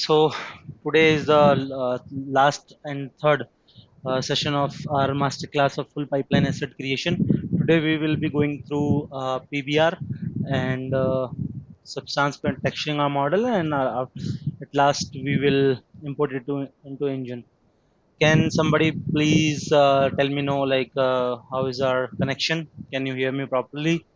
So today is the last and third session of our masterclass of full pipeline asset creation. Today we will be going through PBR and substance texturing our model, and at last we will import it into engine. Can somebody please tell me know how is our connection? Can you hear me properly?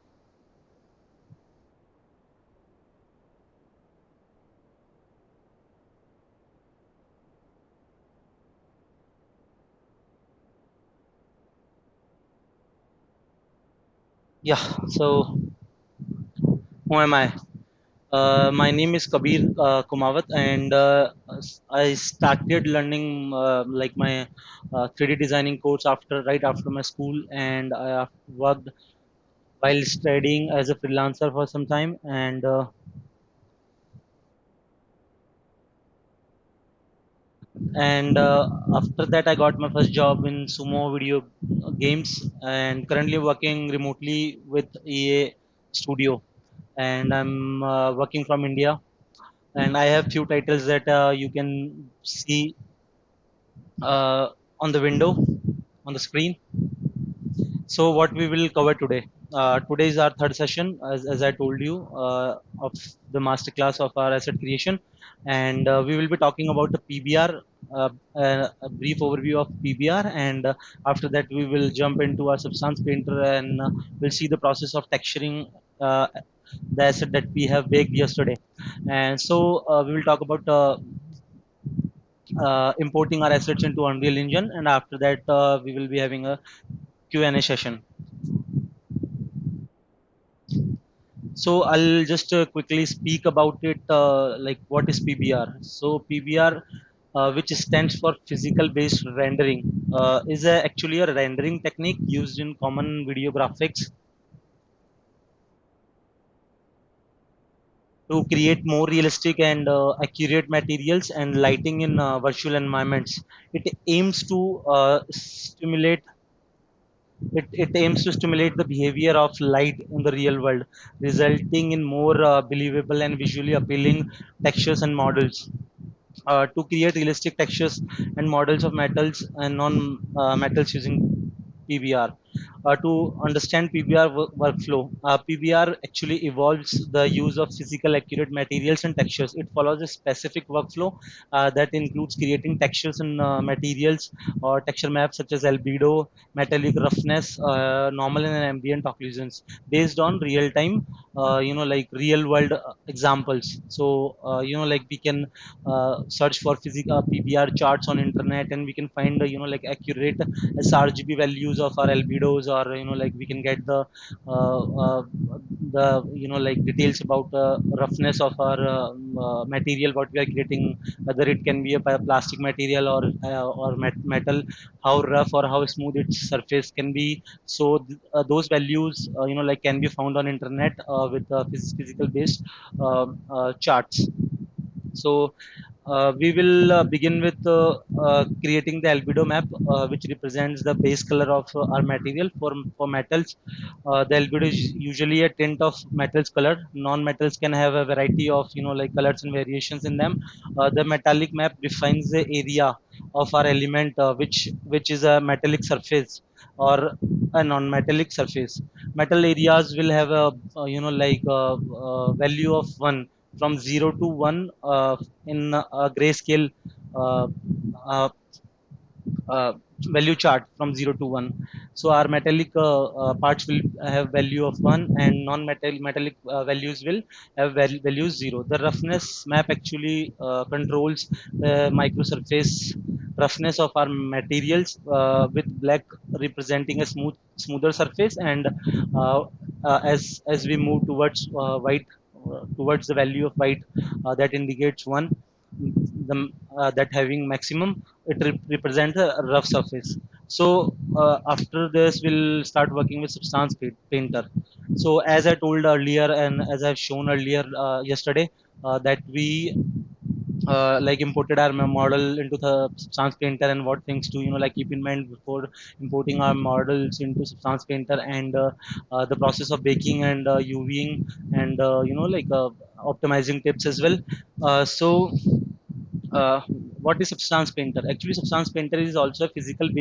Yeah. So who am I? My name is Kabir Kumawat, and I started learning my 3D designing course right after my school, and I have worked while studying as a freelancer for some time, and after that I got my first job in Sumo video games, and currently working remotely with EA Studio, and I'm working from India, and I have few titles that you can see uh, on the window on the screen. So what we will cover today? Today is our third session, as I told you, of the masterclass of our asset creation, and we will be talking about the PBR, a brief overview of PBR, and after that we will jump into our substance painter, and we'll see the process of texturing the asset that we have baked yesterday. And so we will talk about importing our assets into Unreal Engine, and after that we will be having a Q&A session. So I'll just quickly speak about it, like what is PBR. So PBR, which stands for physical based rendering, is actually a rendering technique used in common video graphics to create more realistic and accurate materials and lighting in virtual environments. It aims to stimulate it aims to stimulate the behavior of light in the real world, resulting in more believable and visually appealing textures and models. To create realistic textures and models of metals and non-metals using PBR. To understand PBR workflow, PBR actually evolves the use of physical accurate materials and textures. It follows a specific workflow that includes creating textures and materials or texture maps such as albedo, metallic roughness, normal and ambient occlusions based on real-time, like real-world examples. So, we can search for physical PBR charts on internet, and we can find like accurate sRGB values of our albedos, or like we can get the details about roughness of our material what we are creating, whether it can be a plastic material or metal, how rough or how smooth its surface can be. So those values can be found on internet with physical based charts. So we will begin with creating the albedo map, which represents the base color of our material. For metals, the albedo is usually a tint of metals color. Non-metals can have a variety of like colors and variations in them. The metallic map defines the area of our element, which is a metallic surface or a non-metallic surface. Metal areas will have a value of 1 from 0 to 1 in a grayscale uh, uh, uh, value chart from 0 to 1. So our metallic parts will have value of 1, and non-metallic values will have values 0. The roughness map actually controls the microsurface roughness of our materials, with black representing a smoother surface, and as we move towards white, towards the value of white, that indicates 1, the that having maximum, it represents a rough surface. So after this we'll start working with substance painter. So as I told earlier, and as I've shown earlier yesterday, that we like imported our model into the substance painter, and what things to like keep in mind before importing our models into substance painter, and the process of baking and UVing, and optimizing tips as well. So uh, what is substance painter? Actually, substance painter is also a physically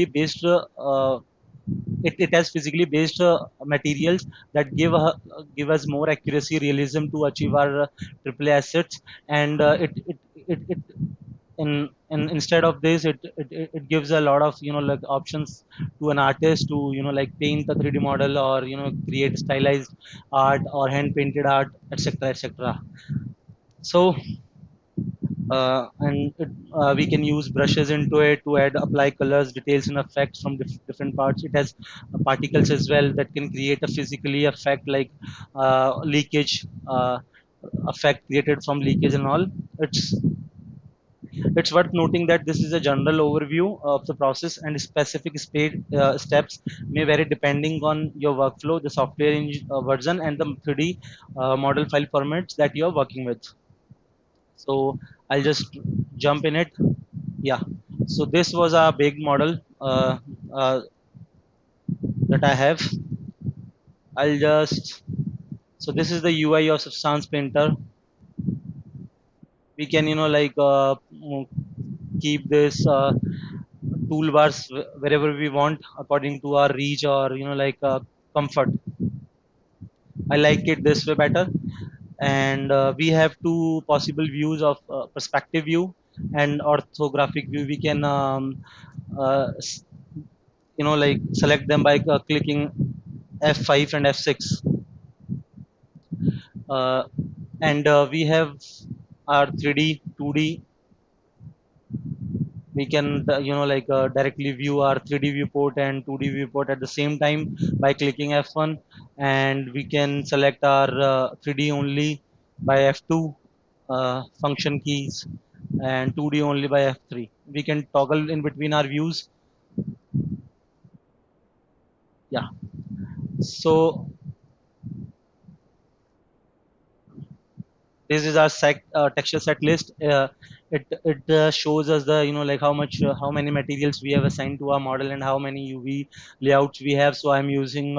based it has physically based materials that give us more accuracy, realism to achieve our triple assets, and it instead of this, it gives a lot of like options to an artist to like paint a 3D model, or create stylized art or hand painted art, etc., etc. So we can use brushes into it to add apply colors, details, and effects from different parts. It has particles as well that can create a physically effect like leakage effect created from leakage and all. It's it's worth noting that this is a general overview of the process, and specific steps may vary depending on your workflow, the software version, and the 3D model file formats that you're working with. So I'll just jump in it. Yeah. So this was a big model that I have. I'll just so this is the UI of Substance Painter. We can like keep this toolbars wherever we want according to our reach, or like comfort. I like it this way better. And we have two possible views of perspective view and orthographic view. We can like select them by clicking F5 and F6. uh, and we have our 3D 2D. We can like directly view our 3D viewport and 2D viewport at the same time by clicking F1, and we can select our 3D only by F2 function keys, and 2D only by F3. We can toggle in between our views. Yeah. So this is our texture set list. It shows us the like how much how many materials we have assigned to our model and how many UV layouts we have. So I'm using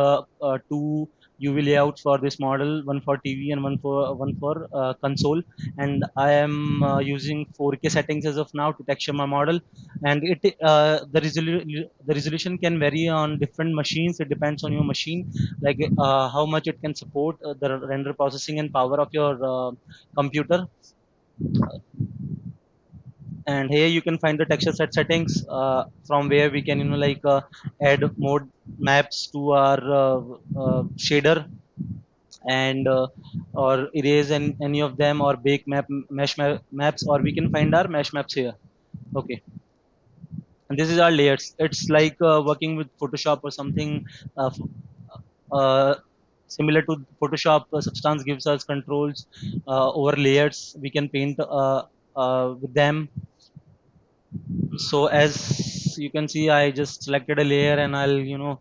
two UV layouts for this model, one for TV and one for console, and I am using 4K settings as of now to texture my model. And the resolution can vary on different machines. It depends on your machine, like how much it can support the render processing and power of your computer. And here you can find the texture set settings, from where we can like add more maps to our shader, and or erase any of them, or bake maps, or we can find our mesh maps here. Okay. And this is our layers. It's like working with Photoshop or something. uh, uh, Similar to Photoshop, Substance gives us controls over layers. We can paint with them. So as you can see, I just selected a layer, and I'll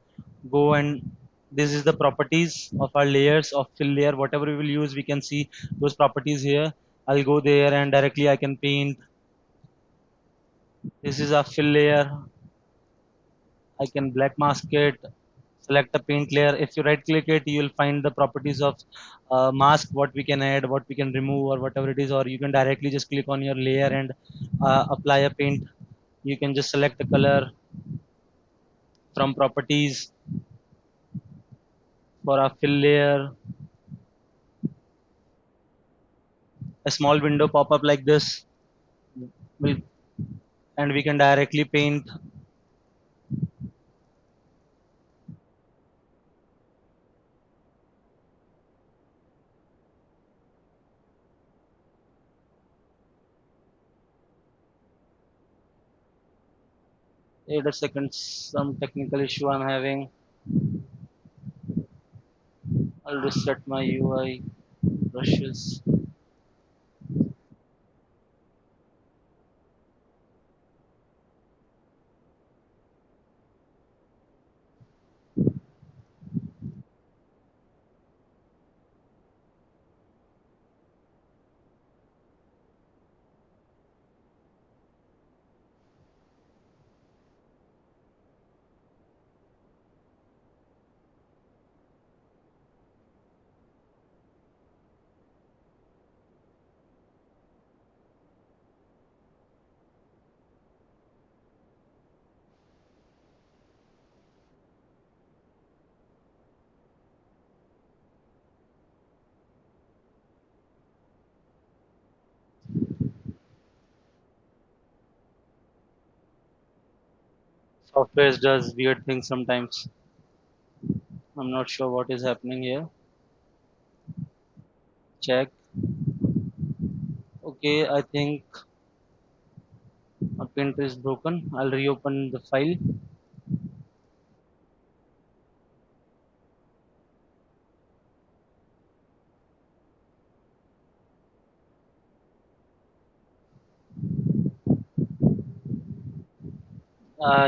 go, and this is the properties of our layers of fill layer. Whatever we will use, we can see those properties here. I'll go there, and directly I can paint. This is a fill layer. I can black mask it, select a paint layer. If you right click it, you'll find the properties of mask, what we can add, what we can remove, or whatever it is. Or you can directly just click on your layer and apply a paint. You can just select the color from properties for a fill layer. A small window pop up like this will, and we can directly paint. Wait a second, some technical issue I'm having. I'll reset my UI brushes. Software does weird things sometimes. I'm not sure what is happening here. Check. Okay, I think a printer is broken. I'll reopen the file.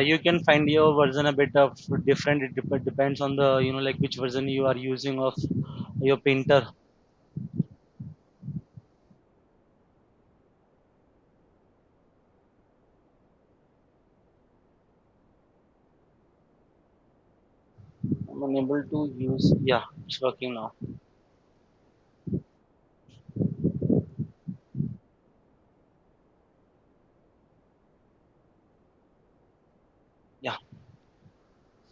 You can find your version a bit of different. It depends on the like which version you are using of your printer. I'm unable to use. Yeah, it's working now. Yeah.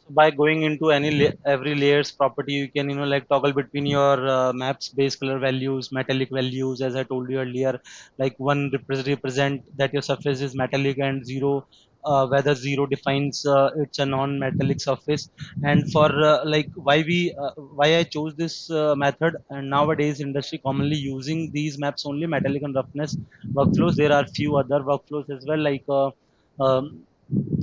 So by going into every layers property, you can like toggle between your maps, base color values, metallic values. As I told you earlier, like one represent that your surface is metallic, and zero whether zero defines it's a non-metallic surface. And for like why I chose this method, and nowadays industry commonly using these maps only metallic and roughness workflows. There are few other workflows as well, like um,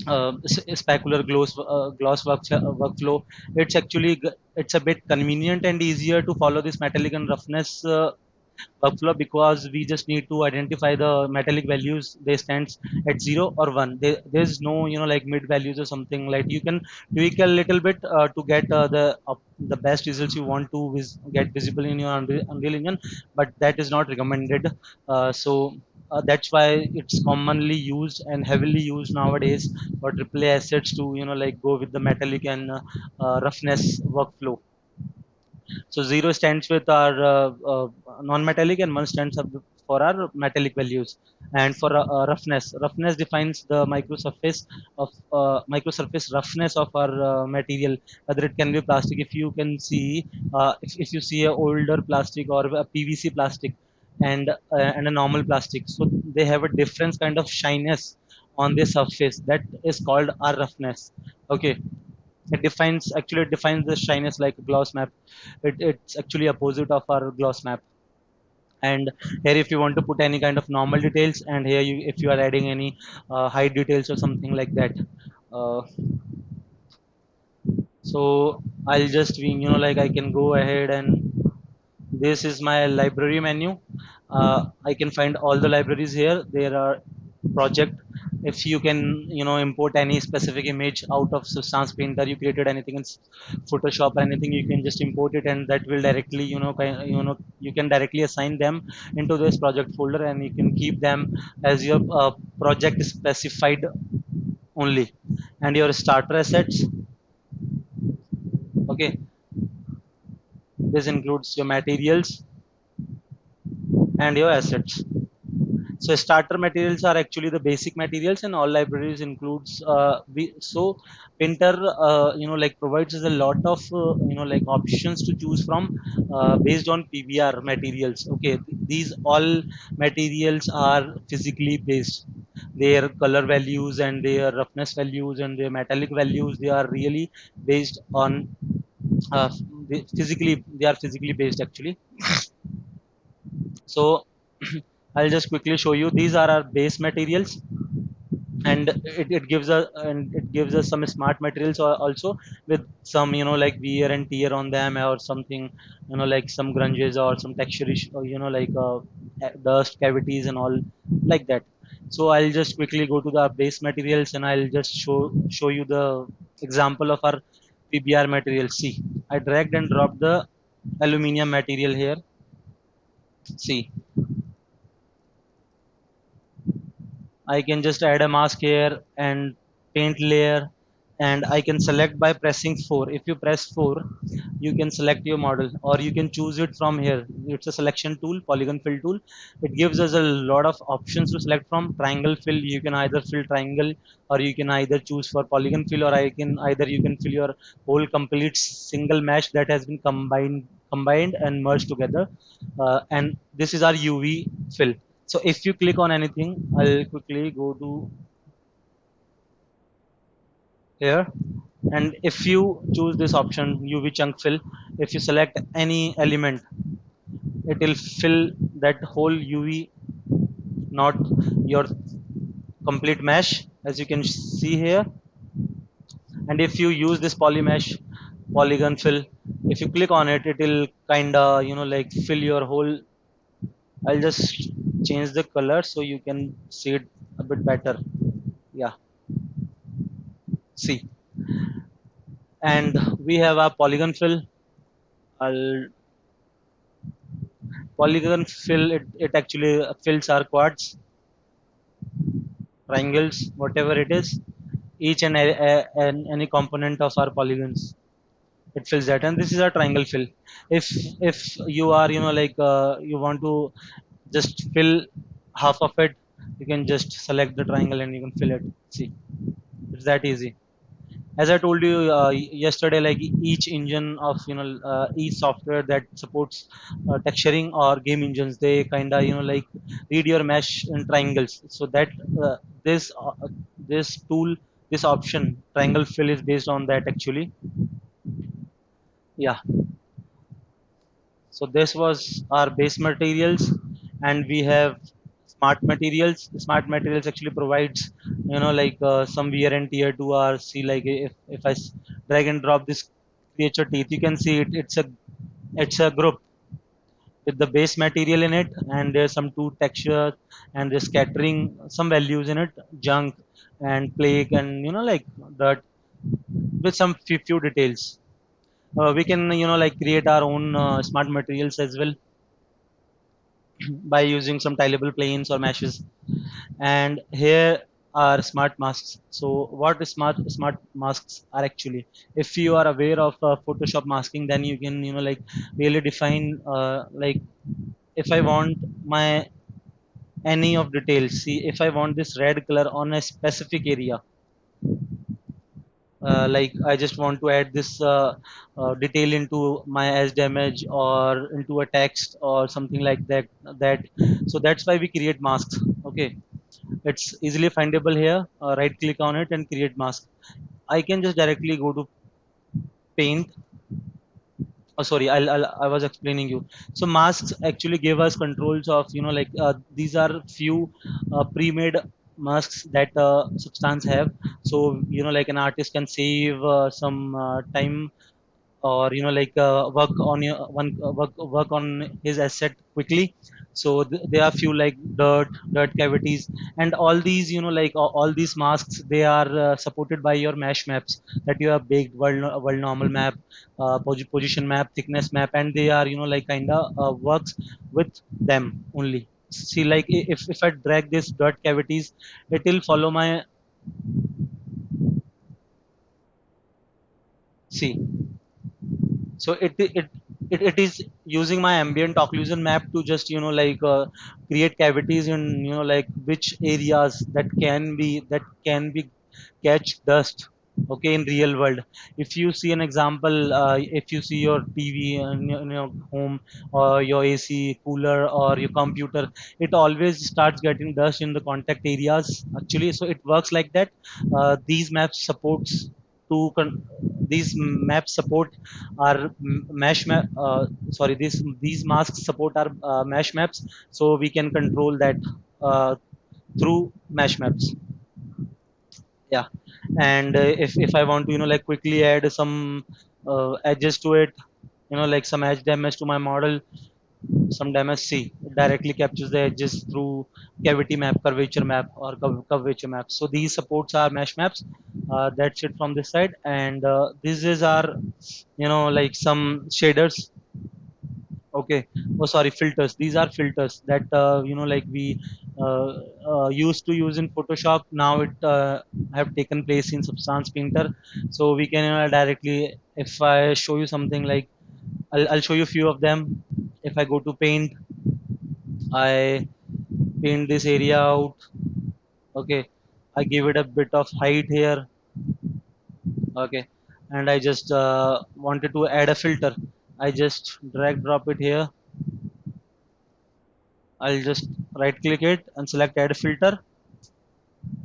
specular gloss workflow. It's actually it's a bit convenient and easier to follow this metallic and roughness workflow, because we just need to identify the metallic values. They stands at 0 or 1. There's no like mid values or something. Like you can tweak a little bit to get the best results you want to get visible in your Unreal Engine, but that is not recommended. That's why it's commonly used and heavily used nowadays for AAA assets to like go with the metallic and roughness workflow. So zero stands with our non-metallic, and one stands up for our metallic values. And for roughness defines the microsurface roughness of our material, whether it can be plastic. If you can see, if you see a older plastic or a PVC plastic, and a normal plastic, so they have a different kind of shyness on the surface. That is called our roughness. Okay, it defines the shyness like a gloss map. It's actually opposite of our gloss map. And here if you want to put any kind of normal details, and here you if you are adding any height details or something like that. uh, so I'll just like I can go ahead, and this is my library menu. I can find all the libraries here. There are project. If you can import any specific image out of Substance Painter, you created anything in Photoshop or anything, you can just import it, and that will directly you can directly assign them into this project folder, and you can keep them as your project specified only. And your starter assets, okay, this includes your materials and your assets. So starter materials are actually the basic materials, and all libraries includes so Painter like provides us a lot of like options to choose from based on PBR materials. Okay, these all materials are physically based. Their color values and their roughness values and their metallic values, they are really based on uh, they are physically based actually. So I'll just quickly show you. These are our base materials, and it gives us some smart materials also, with some like wear and tear on them or something, like some grunges or some texturish, or like dust cavities and all like that. So I'll just quickly go to the base materials, and I'll just show you the example of our PBR material. See, I dragged and dropped the aluminium material here. See, I can just add a mask here and paint layer, and I can select by pressing 4. If you press 4, you can select your model, or you can choose it from here. It's a selection tool, polygon fill tool. It gives us a lot of options to select from. Triangle fill, you can either fill triangle, or you can either choose for polygon fill, or you can fill your whole complete single mesh that has been combined and merged together. And this is our UV fill. So if you click on anything, I'll quickly go to here. And if you choose this option UV chunk fill, if you select any element, it will fill that whole UV, not your complete mesh, as you can see here. And if you use this polymesh polygon fill, if you click on it, it will kind of like fill your whole. I'll just change the color so you can see it a bit better. Yeah, see. And we have a polygon fill. I'll Polygon fill, it actually fills our quads, triangles, whatever it is, each and any component of our polygons. It fills that, and this is a triangle fill. If you are like you want to just fill half of it, you can just select the triangle and you can fill it. See, it's that easy. As I told you yesterday, like each engine of each software that supports texturing or game engines, they kind of like read your mesh in triangles. So that this this tool, this option triangle fill is based on that actually. Yeah. So this was our base materials, and we have smart materials. Smart materials actually provides like some wear and tear to our. See, like if drag and drop this creature teeth, you can see it. It's a group with the base material in it, and there's some two textures, and there's scattering some values in it, junk and plague, and like that, with some few details. We can like create our own smart materials as well by using some tileable planes or meshes. And here are smart masks. So what smart masks are actually, if you are aware of Photoshop masking, then you can like really define like if I want my any of details. See, if I want this red color on a specific area, like I just want to add this detail into my edge damage or into a text or something like that. So that's why we create masks. Okay, it's easily findable here. Right click on it and create mask. I can just directly go to paint. Oh, sorry, I was explaining you. So masks actually give us controls of like these are few pre-made masks that Substance have. So like an artist can save some time, or like work on your one work on his asset quickly. So there are few like dirt cavities, and all these like all these masks, they are supported by your mesh maps that you have baked, world normal map, position map, thickness map, and they are like kind of works with them only. See, like if I drag this dirt cavities, it will follow my. See, so it is using my ambient occlusion map to just like create cavities in like which areas that can be catch dust. Okay, in real world, if you see an example, if you see your TV in your home, or your AC cooler or your computer, it always starts getting dust in the contact areas actually. So it works like that. These maps supports to these maps support our mesh map. Sorry, these masks support our mesh maps, so we can control that through mesh maps. Yeah. And if I want to like quickly add some edges to it, like some edge damage to my model, some damage. See, it directly captures the edges through cavity map, curvature map, or curvature map. So these supports our mesh maps. That's it from this side. And this is our like some shaders. Okay. Oh, sorry, filters. These are filters that like we used to use in Photoshop. Now it have taken place in Substance Painter. So we can directly, if I show you something like, I'll show you a few of them. If I go to paint, I paint this area out. Okay, I give it a bit of height here. Okay, and I just wanted to add a filter. I just drag drop it here. I'll just right click it and select add filter.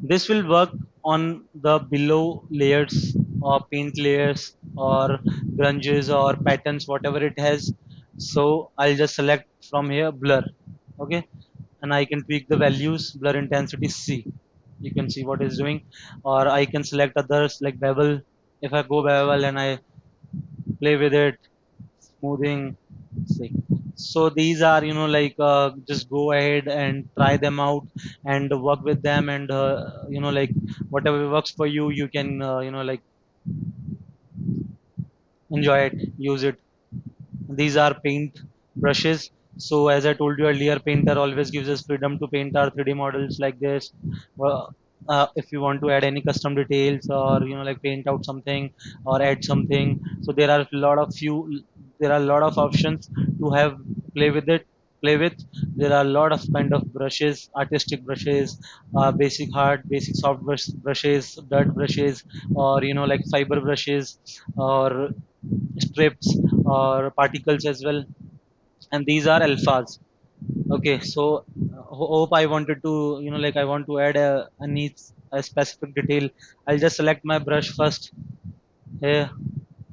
This will work on the below layers or paint layers or grunges or patterns, whatever it has. So I'll just select from here blur. Okay, and I can tweak the values, blur intensity C. You can see what it's doing. Or I can select others like bevel. If I go bevel and I play with it, smoothing, see. So these are, just go ahead and try them out and work with them, and whatever works for you, you can enjoy it, use it. These are paint brushes. So as I told you earlier, Painter always gives us freedom to paint our 3D models like this. If you want to add any custom details, or like paint out something or add something, so there are a lot of options to have play with it. Play with. There are a lot of kind of brushes, artistic brushes, basic hard, basic soft brushes, dirt brushes, or like fiber brushes, or strips or particles as well. And these are alphas. Okay, so hope I wanted to, I want to add a needs a specific detail. I'll just select my brush first. Here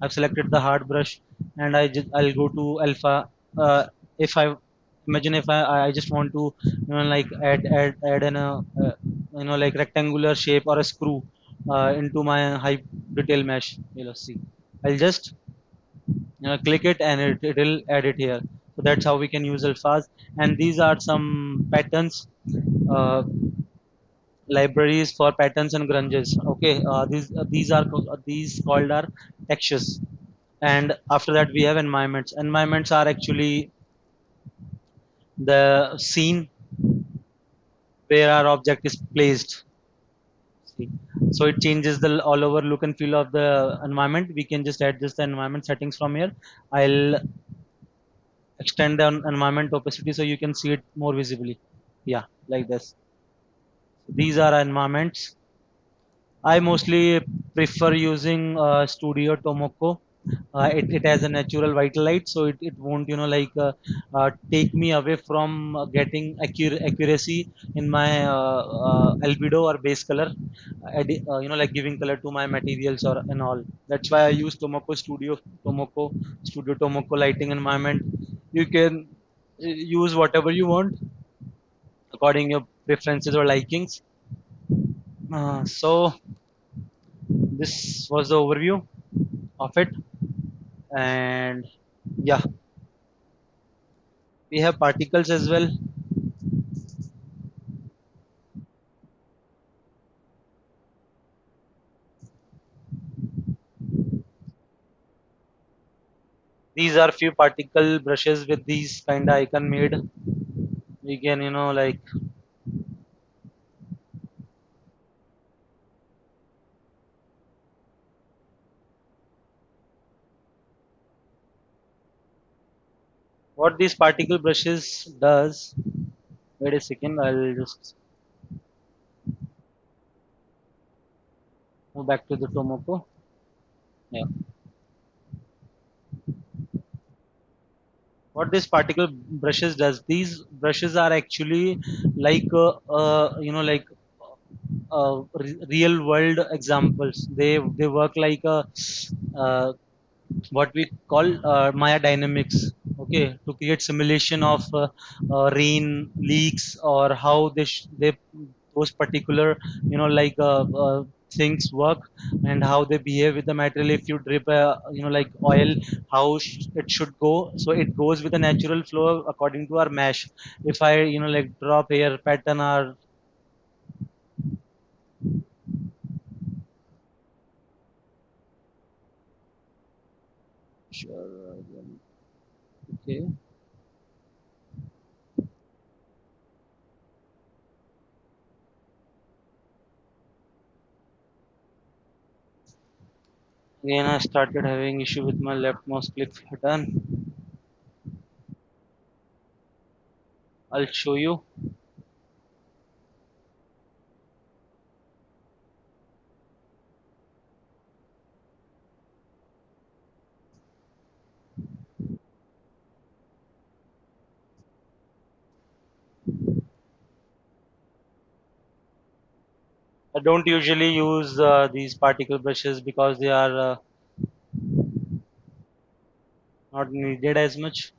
I've selected the hard brush, and I'll go to alpha. If I imagine, if I just want to, add an like rectangular shape or a screw into my high detail mesh. Let's see. I'll just click it, and it'll add it here. So that's how we can use alphas. And these are some patterns, uh, libraries for patterns and grunges. Okay, these called are textures. And after that we have environments. Environments are actually the scene where our object is placed. See. So it changes the all over look and feel of the environment. We can just adjust the environment settings from here. I'll extend the environment opacity so you can see it more visibly. Yeah, like this. These are environments. I mostly prefer using Studio Tomoko. It has a natural white light, so it won't, take me away from getting accuracy in my albedo or base color, like giving color to my materials or and all. That's why I use Tomoko Studio Tomoko lighting environment. You can use whatever you want according your preferences or likings. So this was the overview of it. And yeah, we have particles as well. These are few particle brushes with these kind of icon made. We can, what these particle brushes does. Wait a second, I'll just move back to the Tomoko. Yeah. What this particle brushes does, these brushes are actually like real world examples. They work like a uh, what we call Maya dynamics. Okay, to create simulation of rain leaks, or how they those particular things work, and how they behave with the material. If you drip oil, how it should go, so it goes with the natural flow according to our mesh. If I drop here pattern or sure, okay. Again, I started having issue with my left mouse click button. I'll show you. I don't usually use these particle brushes because they are not needed as much.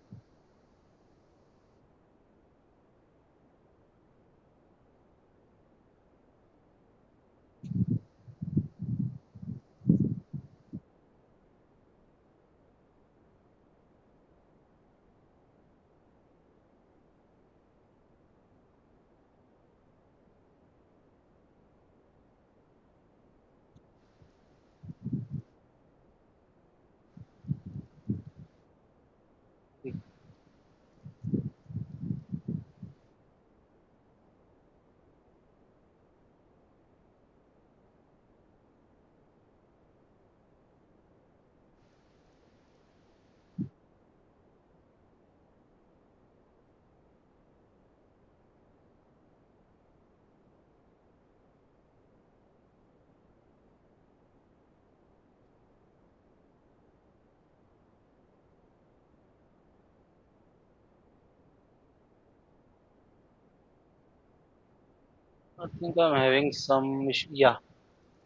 I think I'm having some issue. Yeah,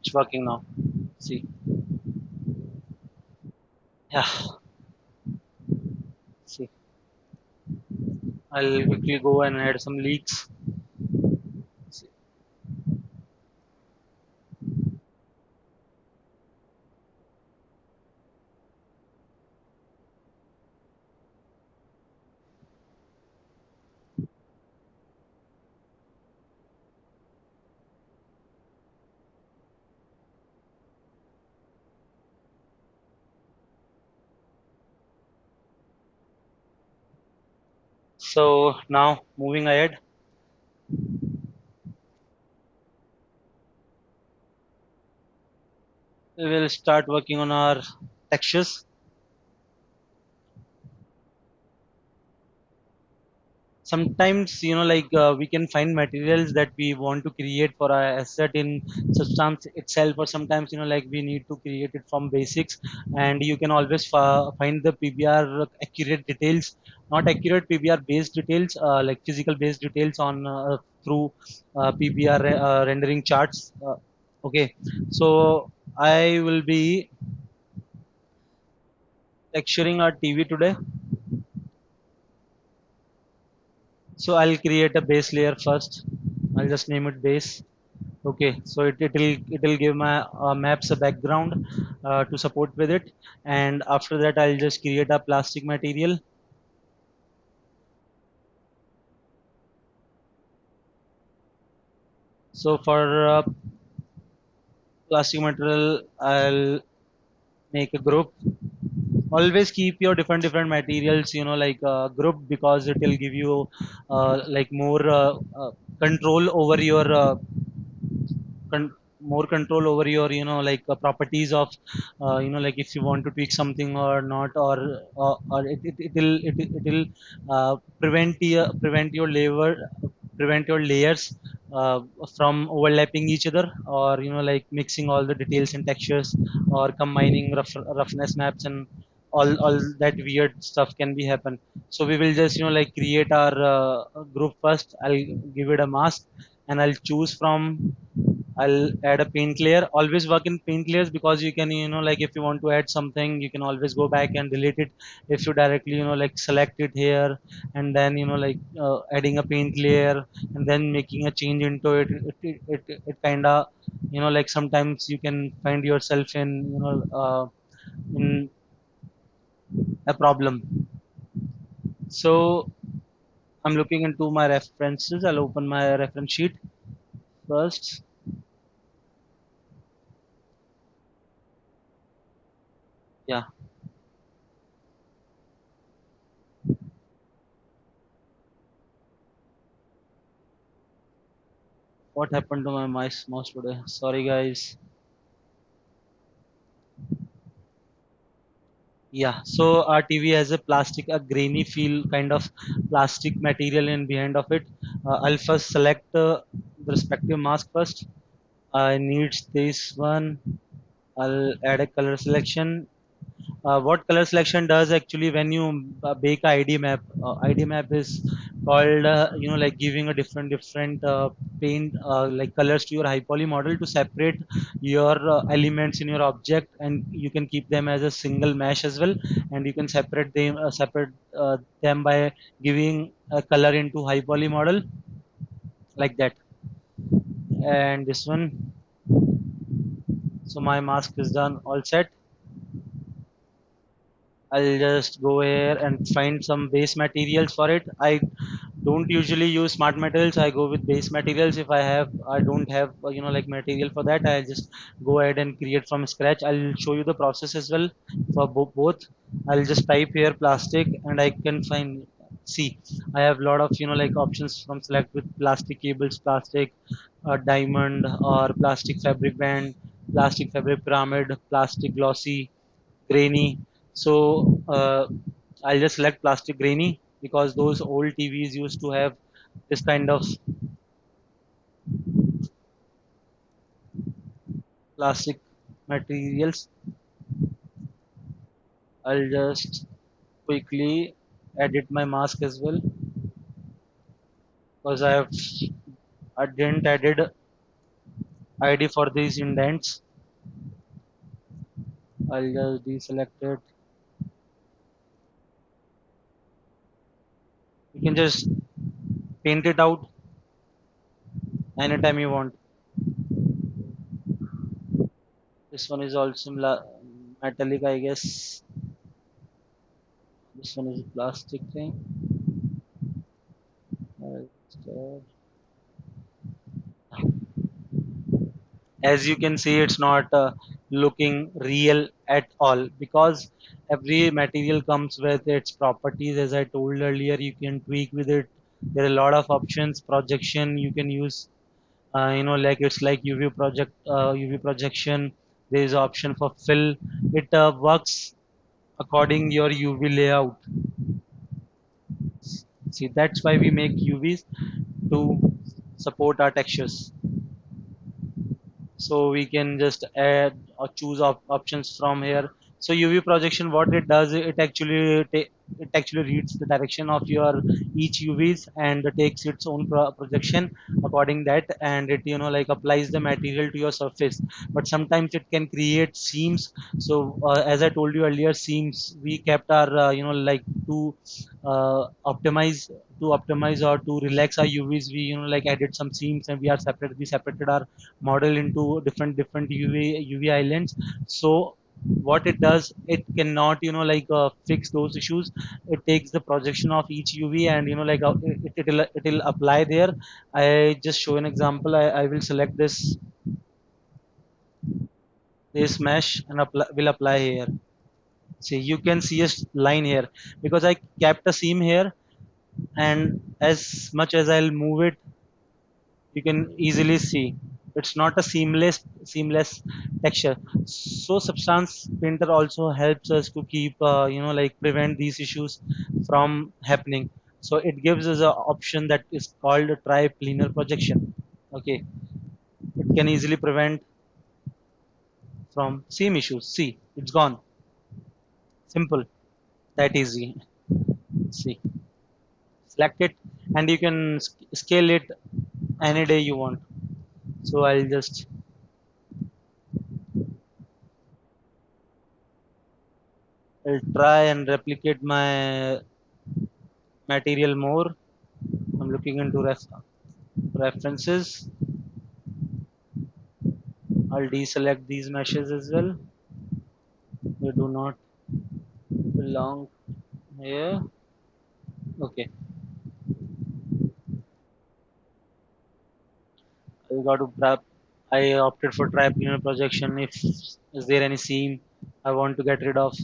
it's working now. See, yeah, see, I'll quickly go and add some leaks. See. So now moving ahead, we will start working on our textures. Sometimes we can find materials that we want to create for our asset in substance itself, or sometimes we need to create it from basics, and you can always find the PBR accurate details, not accurate PBR based details, like physical based details on through PBR rendering charts. Okay, so I will be texturing our TV today. So I'll create a base layer first. I'll just name it base. Okay, so it'll give my maps a background to support with it, and after that I'll just create a plastic material. So for plastic material, I'll make a group. Always keep your different materials, group, because it will give you more control over your more control over your properties of if you want to tweak something or not, or it will prevent your labor, prevent your layers uh, from overlapping each other, or mixing all the details and textures, or combining roughness maps, and all that weird stuff can be happen. So we will just create our group first. I'll give it a mask, and I'll choose from, I'll add a paint layer. Always work in paint layers, because you can, if you want to add something, you can always go back and delete it. If you directly, select it here, and then, adding a paint layer, and then making a change into it, it kind of, sometimes you can find yourself in a problem. So I'm looking into my references. I'll open my reference sheet first. Yeah. What happened to my mouse today? Sorry, guys. Yeah, so our TV has a plastic, a grainy feel kind of plastic material in behind of it. I'll first select the respective mask first. I need this one. I'll add a color selection. What color selection does actually when you bake a ID map? ID map is called like giving a different paint like colors to your high poly model to separate your elements in your object, and you can keep them as a single mesh as well, and you can separate them by giving a color into high poly model like that. And this one, so my mask is done, all set. I'll just go here and find some base materials for it. I don't usually use smart materials. I go with base materials. If I don't have like material for that, I'll just go ahead and create from scratch. I'll show you the process as well for both. I'll just type here plastic, and I can find. See, I have a lot of like options from select with plastic cables, plastic diamond, or plastic fabric band, plastic fabric pyramid, plastic glossy, grainy. So I'll just select plastic grainy because those old TVs used to have this kind of plastic materials. I'll just quickly edit my mask as well because I didn't added ID for these indents. I'll just deselect it. You can just paint it out anytime you want. This one is also metallic, I guess. This one is a plastic thing. Uh, As you can see, it's not looking real at all because every material comes with its properties. As I told earlier, you can tweak with it. There are a lot of options. Projection you can use, like it's like UV projection. There is option for fill. It works according your UV layout. See, that's why we make UVs to support our textures. So we can just add or choose options from here. So UV projection, what it does, it actually reads the direction of your each UVs and takes its own projection according that, and it like applies the material to your surface. But sometimes it can create seams. So as I told you earlier, seams we kept our like to optimize or to relax our UVs. We like added some seams, and we separated our model into different UV islands. So what it does, it cannot like fix those issues. It takes the projection of each UV, and like it'll apply there. I just show an example. I will select this mesh and will apply here. See, you can see a line here because I kept a seam here, and as much as I'll move it, you can easily see it's not a seamless texture. So substance painter also helps us to keep like prevent these issues from happening. So it gives us an option that is called a triplanar projection. Okay, it can easily prevent from seam issues. See, it's gone. Simple, that easy. See, select it, and you can scale it any day you want. So I'll just I'll try and replicate my material more. I'm looking into references. I'll deselect these meshes as well. They do not belong here. Okay, I got to prep. I opted for triplanar projection. If is there any seam I want to get rid of,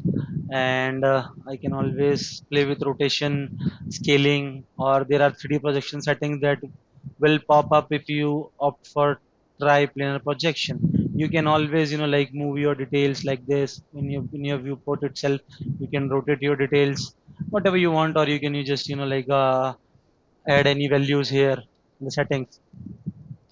and I can always play with rotation, scaling, or there are 3D projection settings that will pop up if you opt for triplanar projection. You can always like move your details like this in your viewport itself. You can rotate your details whatever you want, or you just like add any values here in the settings.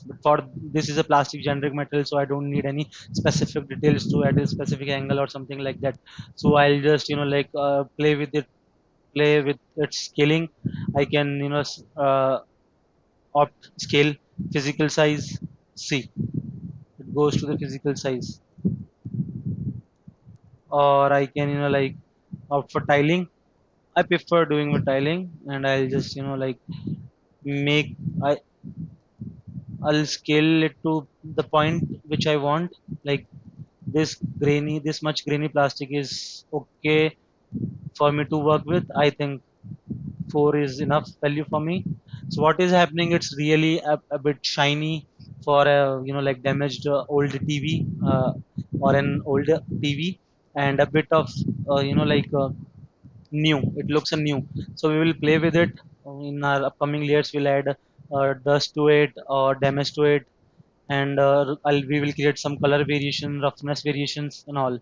But for this is a plastic generic metal, so I don't need any specific details to add a specific angle or something like that. So I'll just like play with it play with its scaling. I can opt scale physical size. See, it goes to the physical size, or I can opt for tiling. I prefer doing with tiling, and I'll just make I I'll scale it to the point which I want. Like this much grainy plastic is okay for me to work with. I think 4 is enough value for me. So what is happening? It's really a bit shiny for a damaged old TV or an older TV, and a bit of new. It looks a new. So we will play with it in our upcoming layers. We'll add dust to it or damage to it, and we will create some color variation, roughness variations, and all.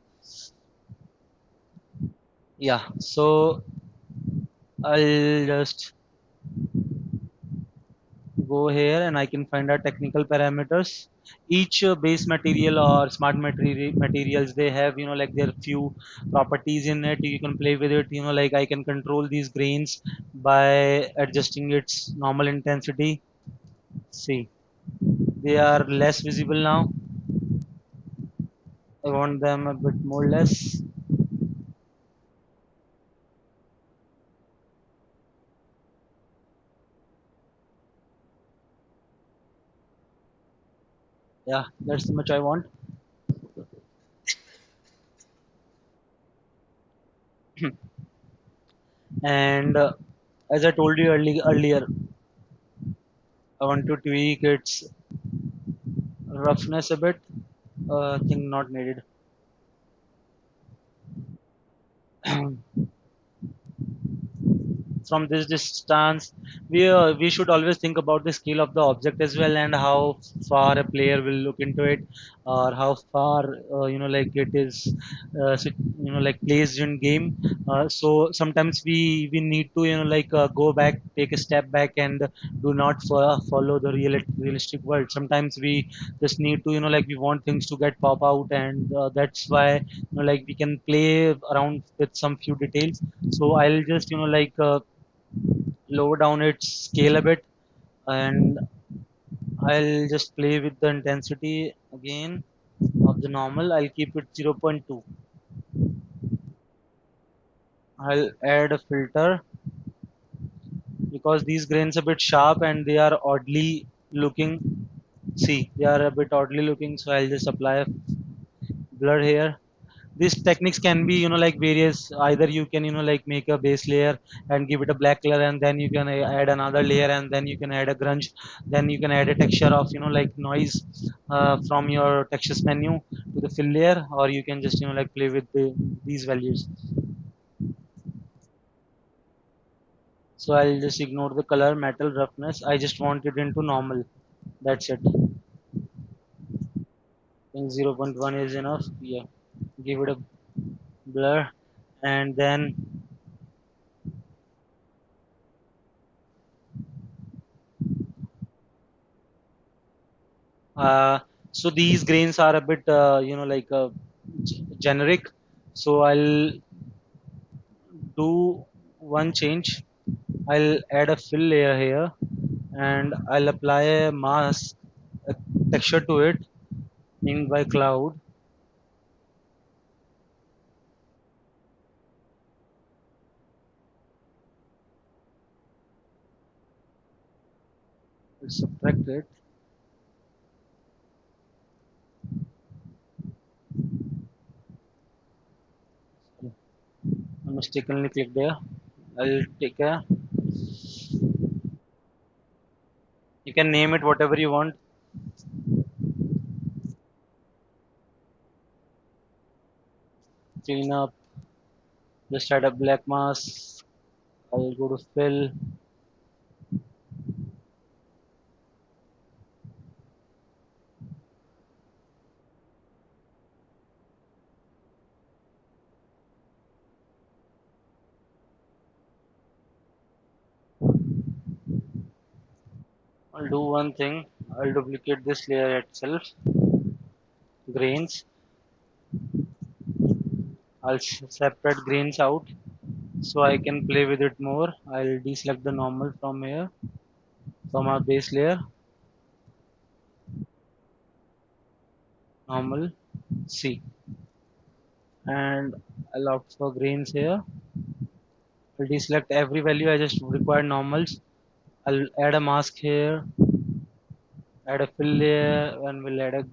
Yeah. So I'll just go here and I can find our technical parameters. Each base material or smart materials, they have like their few properties in it. You can play with it. Like I can control these grains by adjusting its normal intensity. See, they are less visible now. I want them a bit more less. Yeah, that's the much I want. And as I told you earlier, I want to tweak its roughness a bit. I think not needed. From this distance, we should always think about the scale of the object as well, and how far a player will look into it, or how far like it is like placed in game. So sometimes we need to go back, take a step back, and do not follow the realistic world. Sometimes we just need to we want things to get pop out, and that's why we can play around with some few details. So I'll just lower down its scale a bit, and I'll just play with the intensity again of the normal. I'll keep it zero point 0.2. I'll add a filter because these grains are a bit sharp and they are oddly looking. See, they are a bit oddly looking, so I'll just apply a blur here. These techniques can be various. Either you can make a base layer and give it a black color, and then you can add another layer, and then you can add a grunge, then you can add a texture of noise from your textures menu to the fill layer, or you can just play with these values. So I'll just ignore the color metal roughness. I just want it into normal. That's it. I think zero point 0.1 is enough. Yeah, give it a blur, and then Uh, so these grains are a bit, generic. So I'll do one change. I'll add a fill layer here, and I'll apply a mask, a texture to it, inked by cloud. I'll subtract it. I mistakenly clicked there. I'll take a. You can name it whatever you want. Clean up. Just add a black mask. I'll go to fill. I'll do one thing. I'll duplicate this layer itself. Grains. I'll separate grains out. so I can play with it more. I'll deselect the normal from here, from our base layer, normal, C, and I'll opt for grains here. I'll deselect every value. I just require normals. I'll add a mask here, add a fill layer, and we'll add a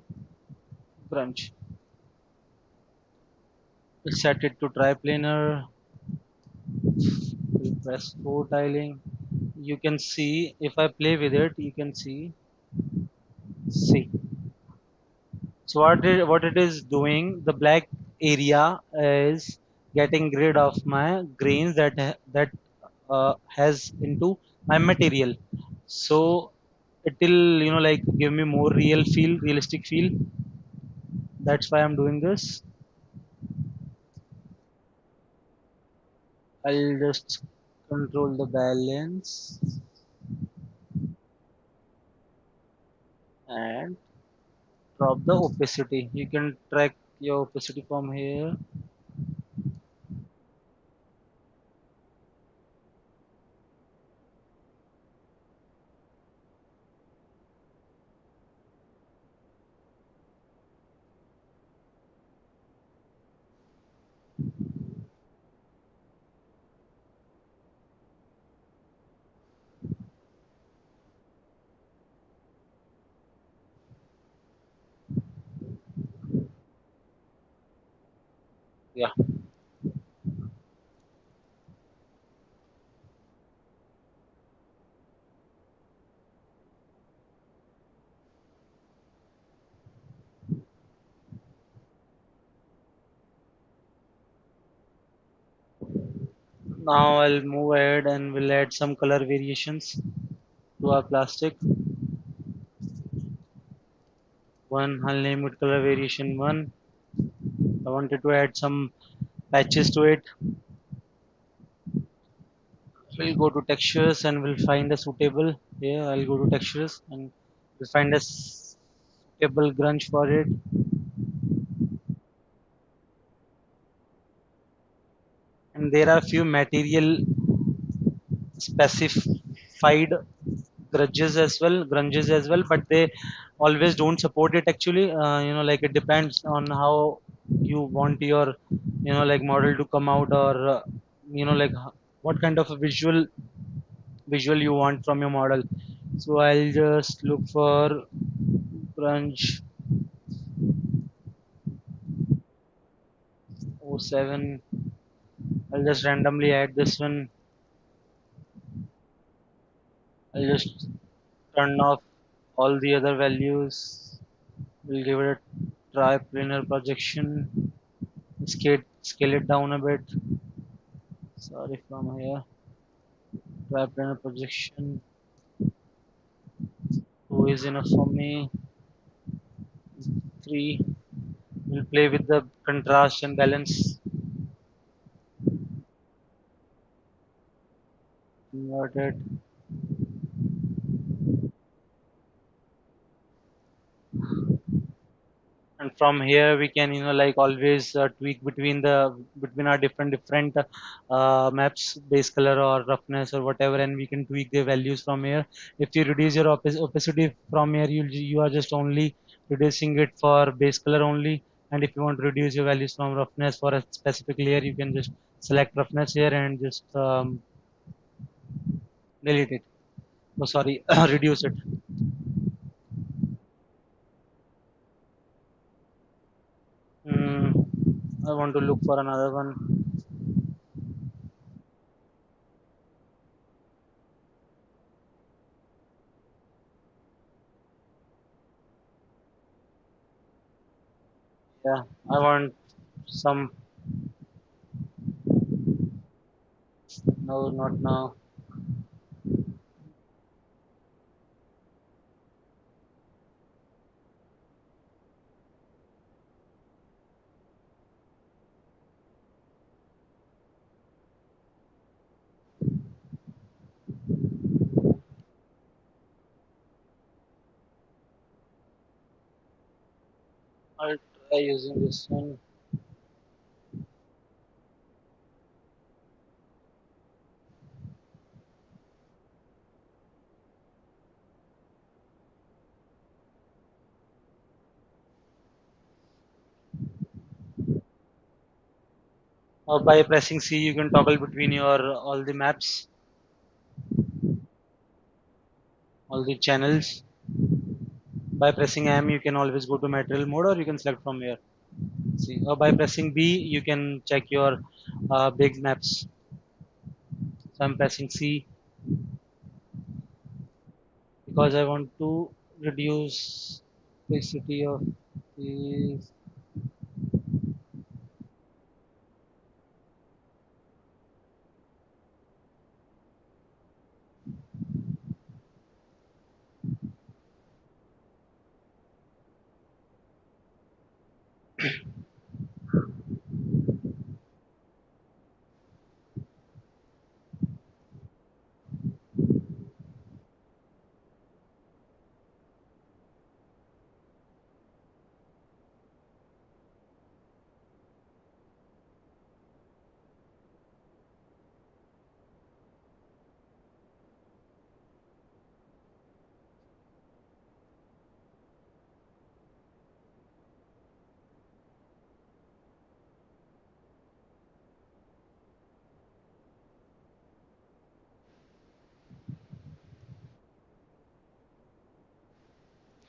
grunge. We'll set it to triplanar. We'll press 4 tiling. You can see if I play with it, you can see. So what it is doing, the black area is getting rid of my grains that has into my material. So it will like give me more realistic feel. That's why I'm doing this. I'll just control the balance and drop the opacity. You can track your opacity from here. Yeah. Now I'll move ahead and we'll add some color variations to our plastic. One, I'll name it color variation one. I wanted to add some patches to it. We'll go to textures and we'll find a suitable. Here I'll go to textures and we'll find a suitable grunge for it. And there are few material specified grunges as well, but they always don't support it actually. Like it depends on how you want your like model to come out, or like what kind of a visual you want from your model. So I'll just look for grunge 07. I'll just randomly add this one. I'll just turn off all the other values. We'll give it a try planar projection. Scale it down a bit. Sorry, from here. Try planar projection. 2 is enough for me. 3. We'll play with the contrast and balance. Invert it. And from here we can like always tweak between our different maps, base color or roughness or whatever, and we can tweak the values from here. If you reduce your opacity from here, you are just only reducing it for base color only. And if you want to reduce your values from roughness for a specific layer, you can just select roughness here and just delete it. Oh, sorry, reduce it. mm, I want to look for another one. Yeah, I want some. No, not now. I'll try using this one. By pressing C, you can toggle between your all the maps, all the channels. By pressing M, you can always go to material mode, or you can select from here. See, or by pressing B, you can check your big maps. So I'm pressing C because I want to reduce opacity of these.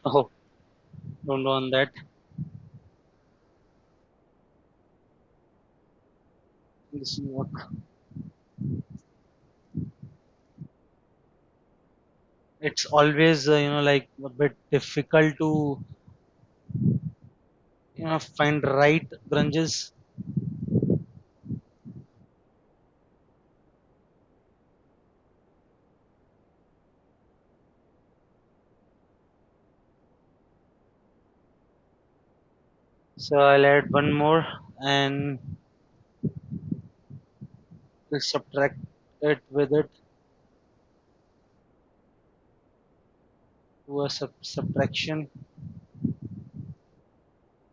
Oh, don't want that. This will work. It's always like a bit difficult to find right grunges. So I'll add one more and we'll subtract it with it to a subtraction,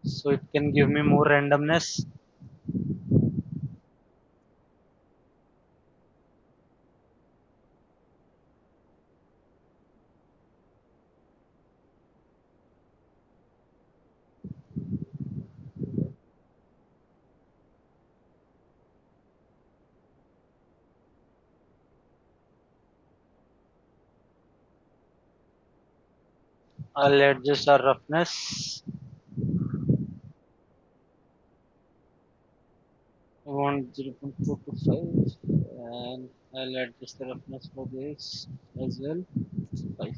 so it can give me more randomness. I'll adjust our roughness. I want 0.4 to 5 and I'll adjust the roughness for this as well. 5.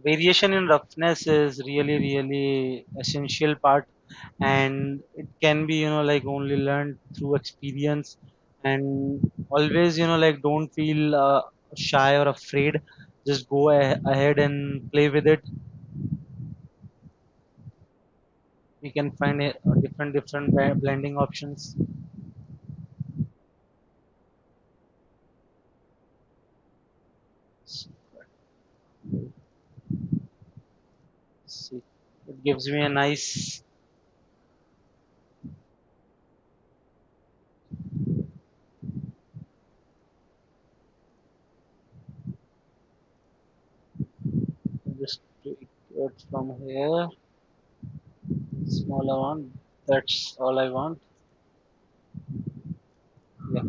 Variation in roughness is really essential part, and it can be like only learned through experience. And always like don't feel shy or afraid, just go ahead and play with it. We can find different blending options. See, it gives me a nice, just take it from here, smaller one. That's all I want. Yeah.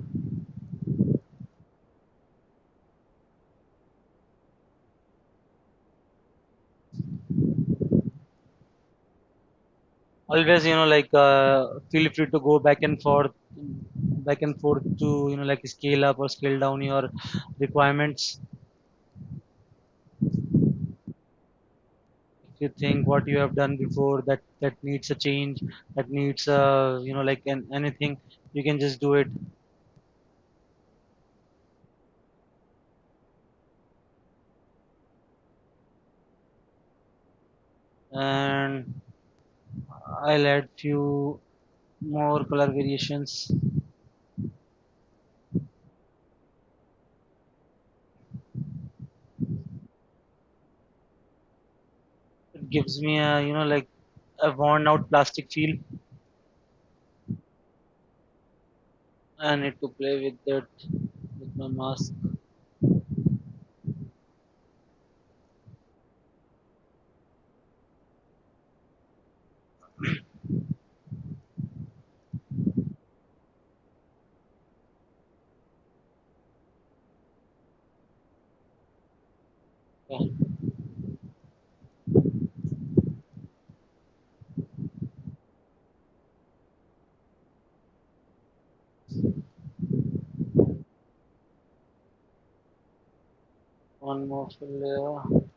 Always like feel free to go back and forth to like scale up or scale down your requirements. If you think what you have done before that needs a change, that needs like anything, you can just do it. And I'll add few more color variations. It gives me a like a worn out plastic feel. I need to play with that with my mask. one more layer.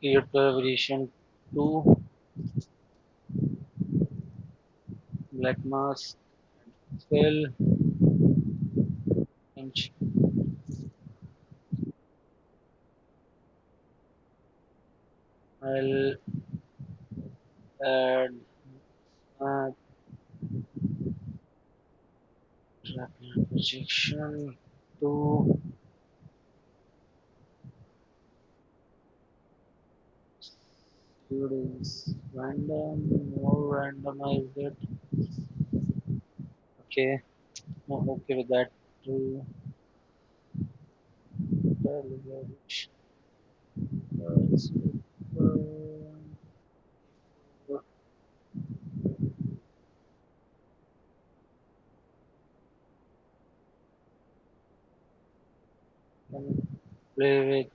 Create variation 2, black mask, fill, inch. I'll add uh, projection to students. Random, more randomize it. Okay, I'm okay with that. To play with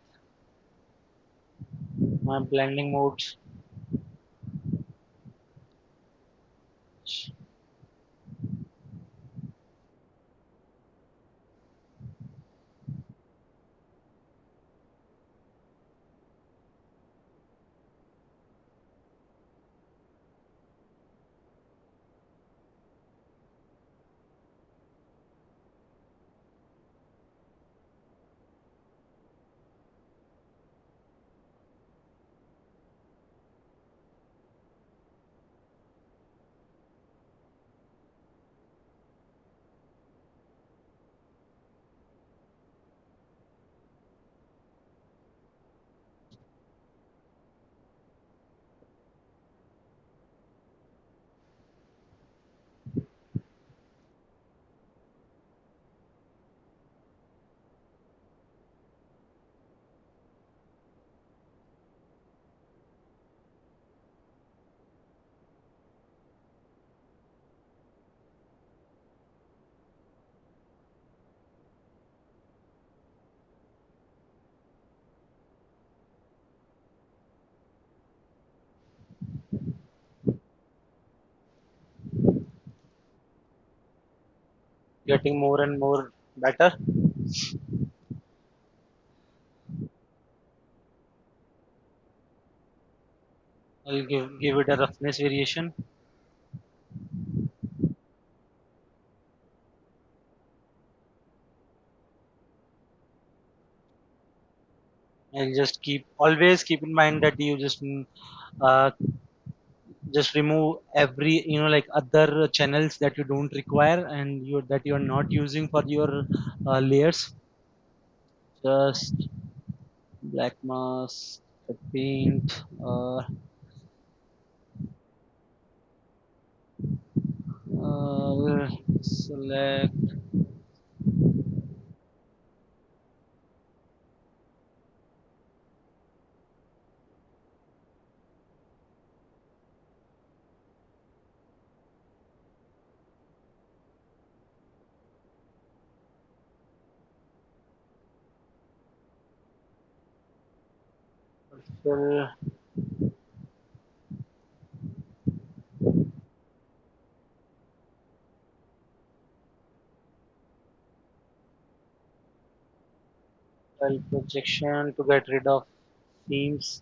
my blending modes. Getting more and more better. I'll give it a roughness variation. I'll just keep always keep in mind that you uh, just remove every like other channels that you don't require and you that you're not using for your layers. Just black mask. the paint. Select fill file projection to get rid of themes.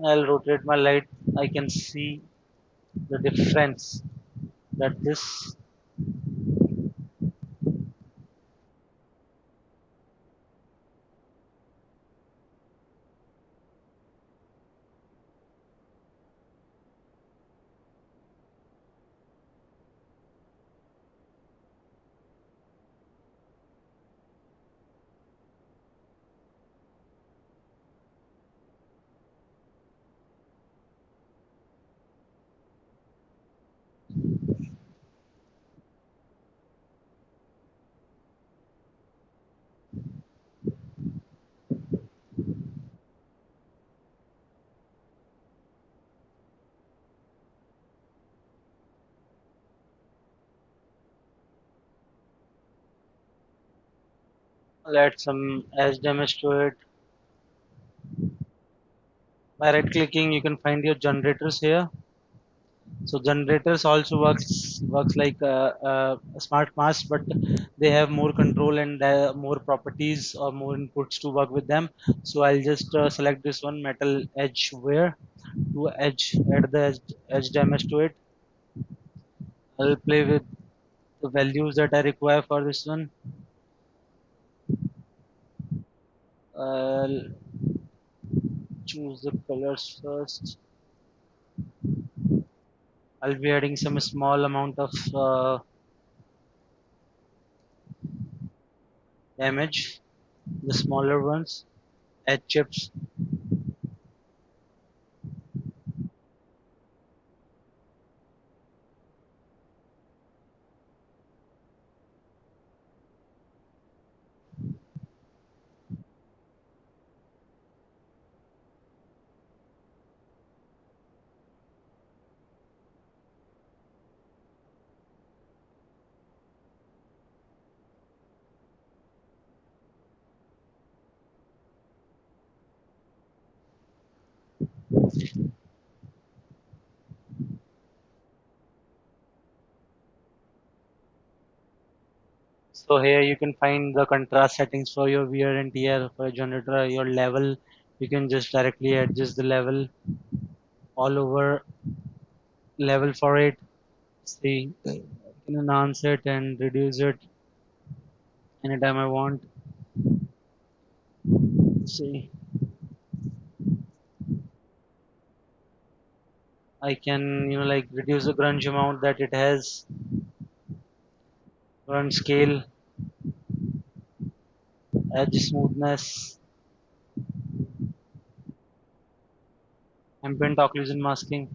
I'll rotate my light. I can see the difference that this. I'll add some edge damage to it. By right clicking, you can find your generators here. So generators also works like a smart mask, but they have more control and more properties or more inputs to work with them. So I'll just select this one, metal edge wear, to edge add the edge damage to it. I'll play with the values that I require for this one. I'll choose the colors first. I'll be adding some small amount of damage, the smaller ones, edge chips. So here you can find the contrast settings for your wear and tear for your generator, your level. You can just directly adjust the level all over level for it. See, I can enhance it and reduce it anytime I want. See, I can like reduce the grunge amount that it has, grunge scale, edge smoothness, ambient occlusion masking.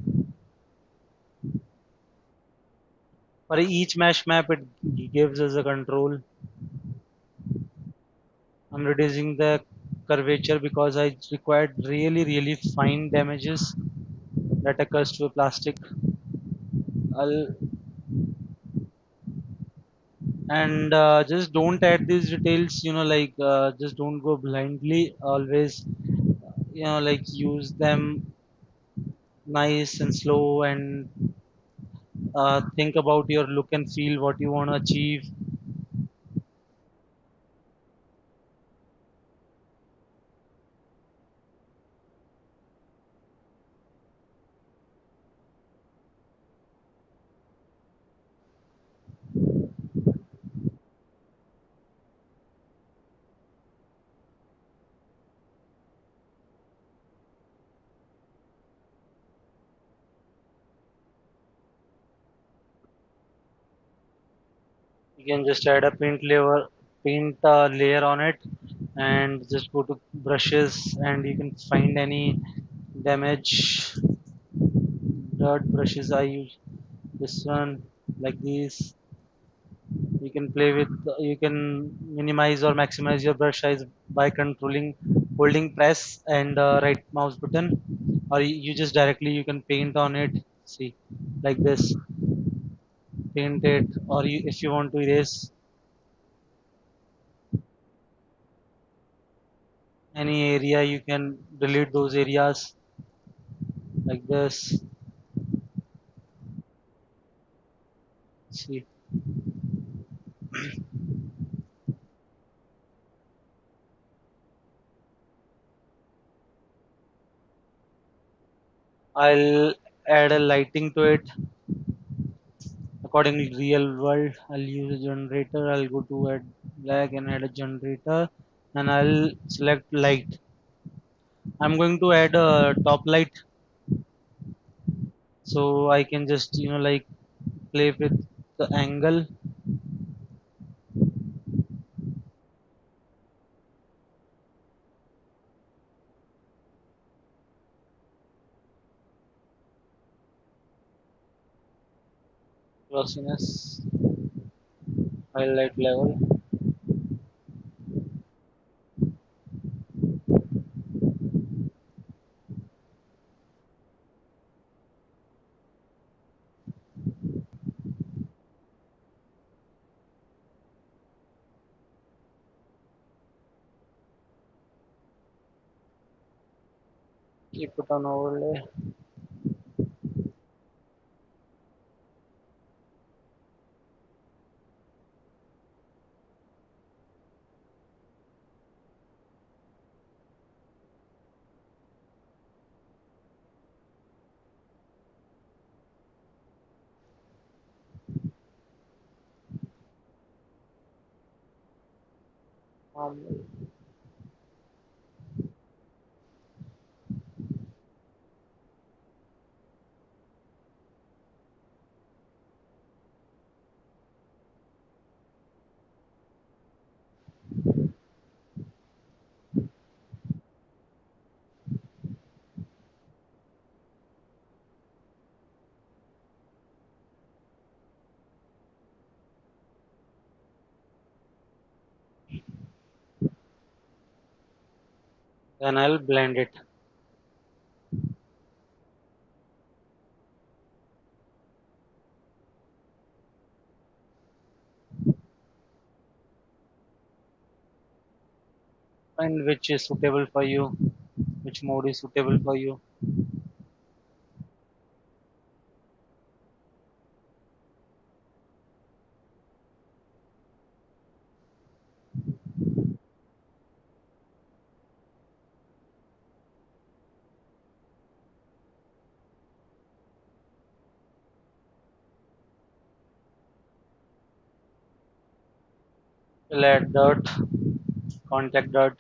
For each mesh map, it gives us a control. I'm reducing the curvature because I required really fine damages that occurs to a plastic. I'll, and just don't add these details, like just don't go blindly. Always, like use them nice and slow and think about your look and feel, what you want to achieve. You can just add a paint layer on it, and just go to brushes, and you can find any damage dirt brushes. I use this one, like this. You can play with, you can minimize or maximize your brush size by controlling, holding press and right mouse button, or you just directly you can paint on it. See, like this, paint it, or if you want to erase any area, you can delete those areas, like this. See, I'll add a lighting to it according to real world. I'll use a generator. I'll go to add black and add a generator, and I'll select light. I'm going to add a top light, so I can just like play with the angle. Glossiness, highlight level. Keep it on overlay. Um, then I'll blend it. Find which is suitable for you, which mode is suitable for you. We'll add dirt, contact dirt.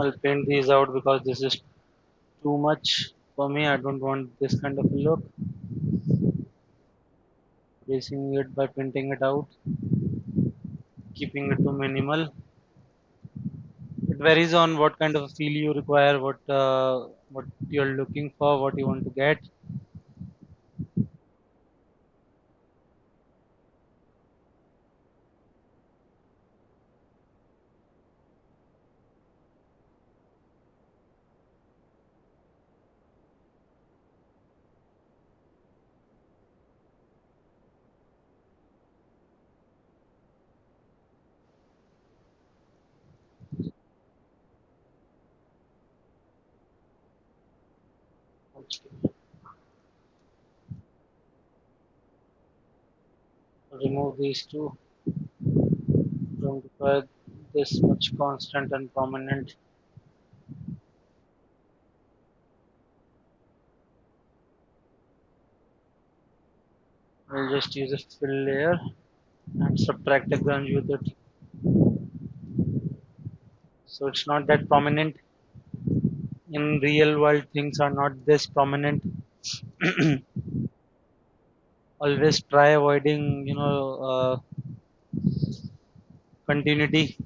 I'll paint these out because this is too much for me. I don't want this kind of a look. Replacing it by painting it out, keeping it to minimal. It varies on what kind of a feel you require, what you're looking for, what you want to get. Remove these two. Don't require this much constant and prominent. We'll just use a fill layer and subtract a grunge with it. So it's not that prominent. In real world, things are not this prominent. Always try avoiding, continuity.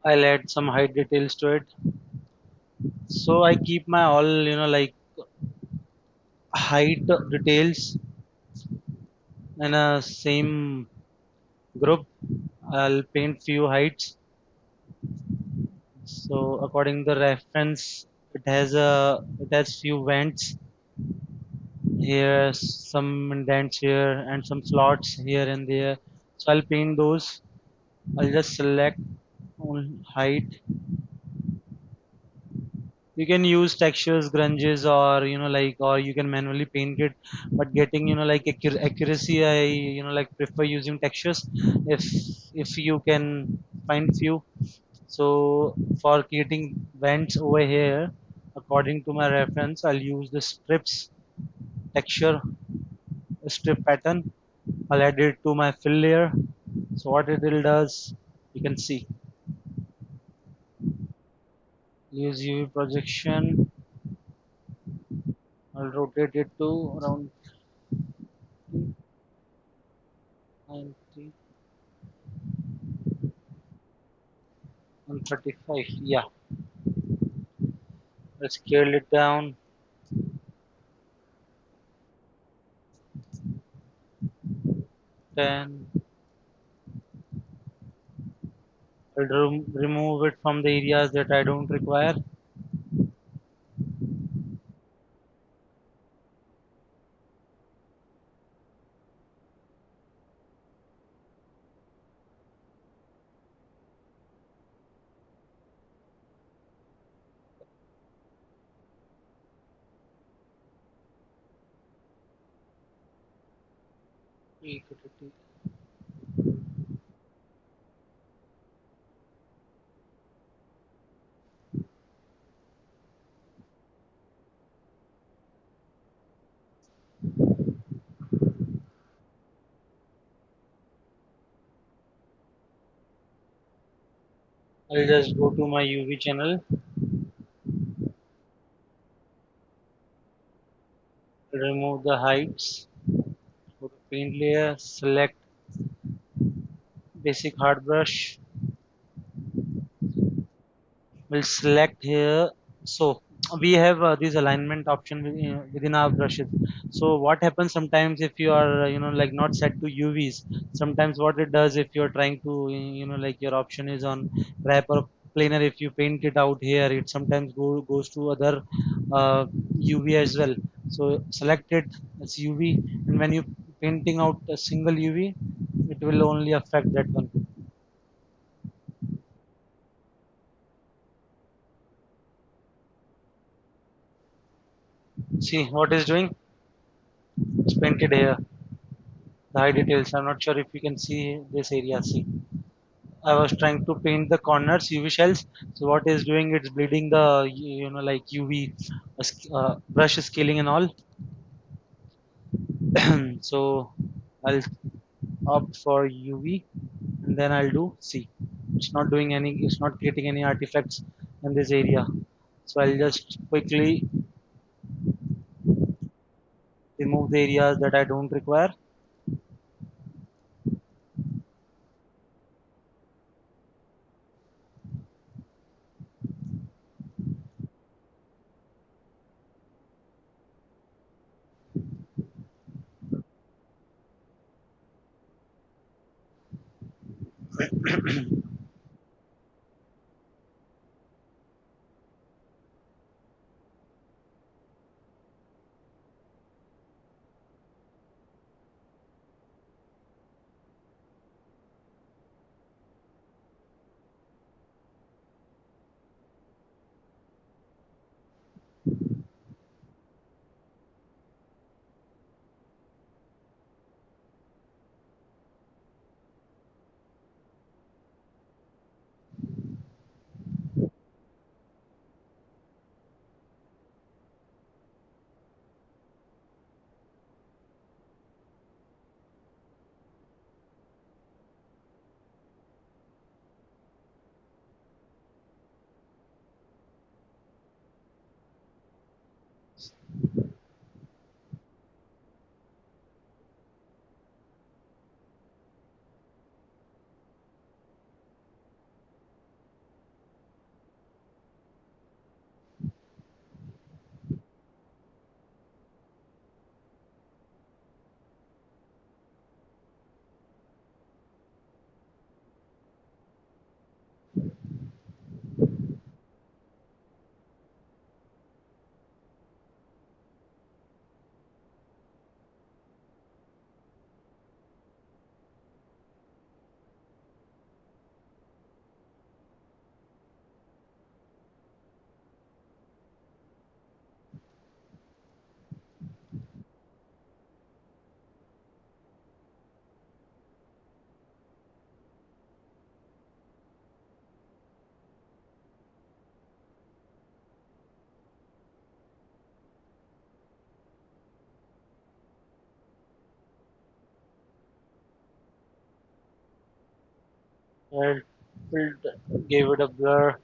I'll add some height details to it. So I keep my all, like height details in a same group. I'll paint few heights. So according to the reference, it has few vents here, some indents here, and some slots here and there. So I'll paint those. I'll just select on height. You can use textures, grunges, or or you can manually paint it. But getting like accuracy, I like prefer using textures. If if you can find few. So for creating vents over here, according to my reference, I'll use the strips texture strip pattern. I'll add it to my fill layer. So what it will does, you can see. Use UV projection. I'll rotate it to around 90 and 35. Yeah, let's scale it down. 10. I'll remove it from the areas that I don't require. I'll just go to my UV channel, remove the heights, go to paint layer, select basic hard brush. We'll select here. So we have this alignment option within our brushes. So what happens sometimes if you are like not set to UVs, sometimes what it does if you're trying to like your option is on wrap or planer, if you paint it out here, it sometimes goes to other UV as well. So select it as UV, and when you painting out a single UV, it will only affect that one. See what is doing? It's painted here. The high details. I'm not sure if you can see this area. See, I was trying to paint the corners UV shells. So what is doing? It's bleeding the like UV brush scaling and all. So I'll opt for UV and then I'll do C. It's not doing any. It's not creating any artifacts in this area. So I'll just quickly remove the areas that I don't require. I gave it a blur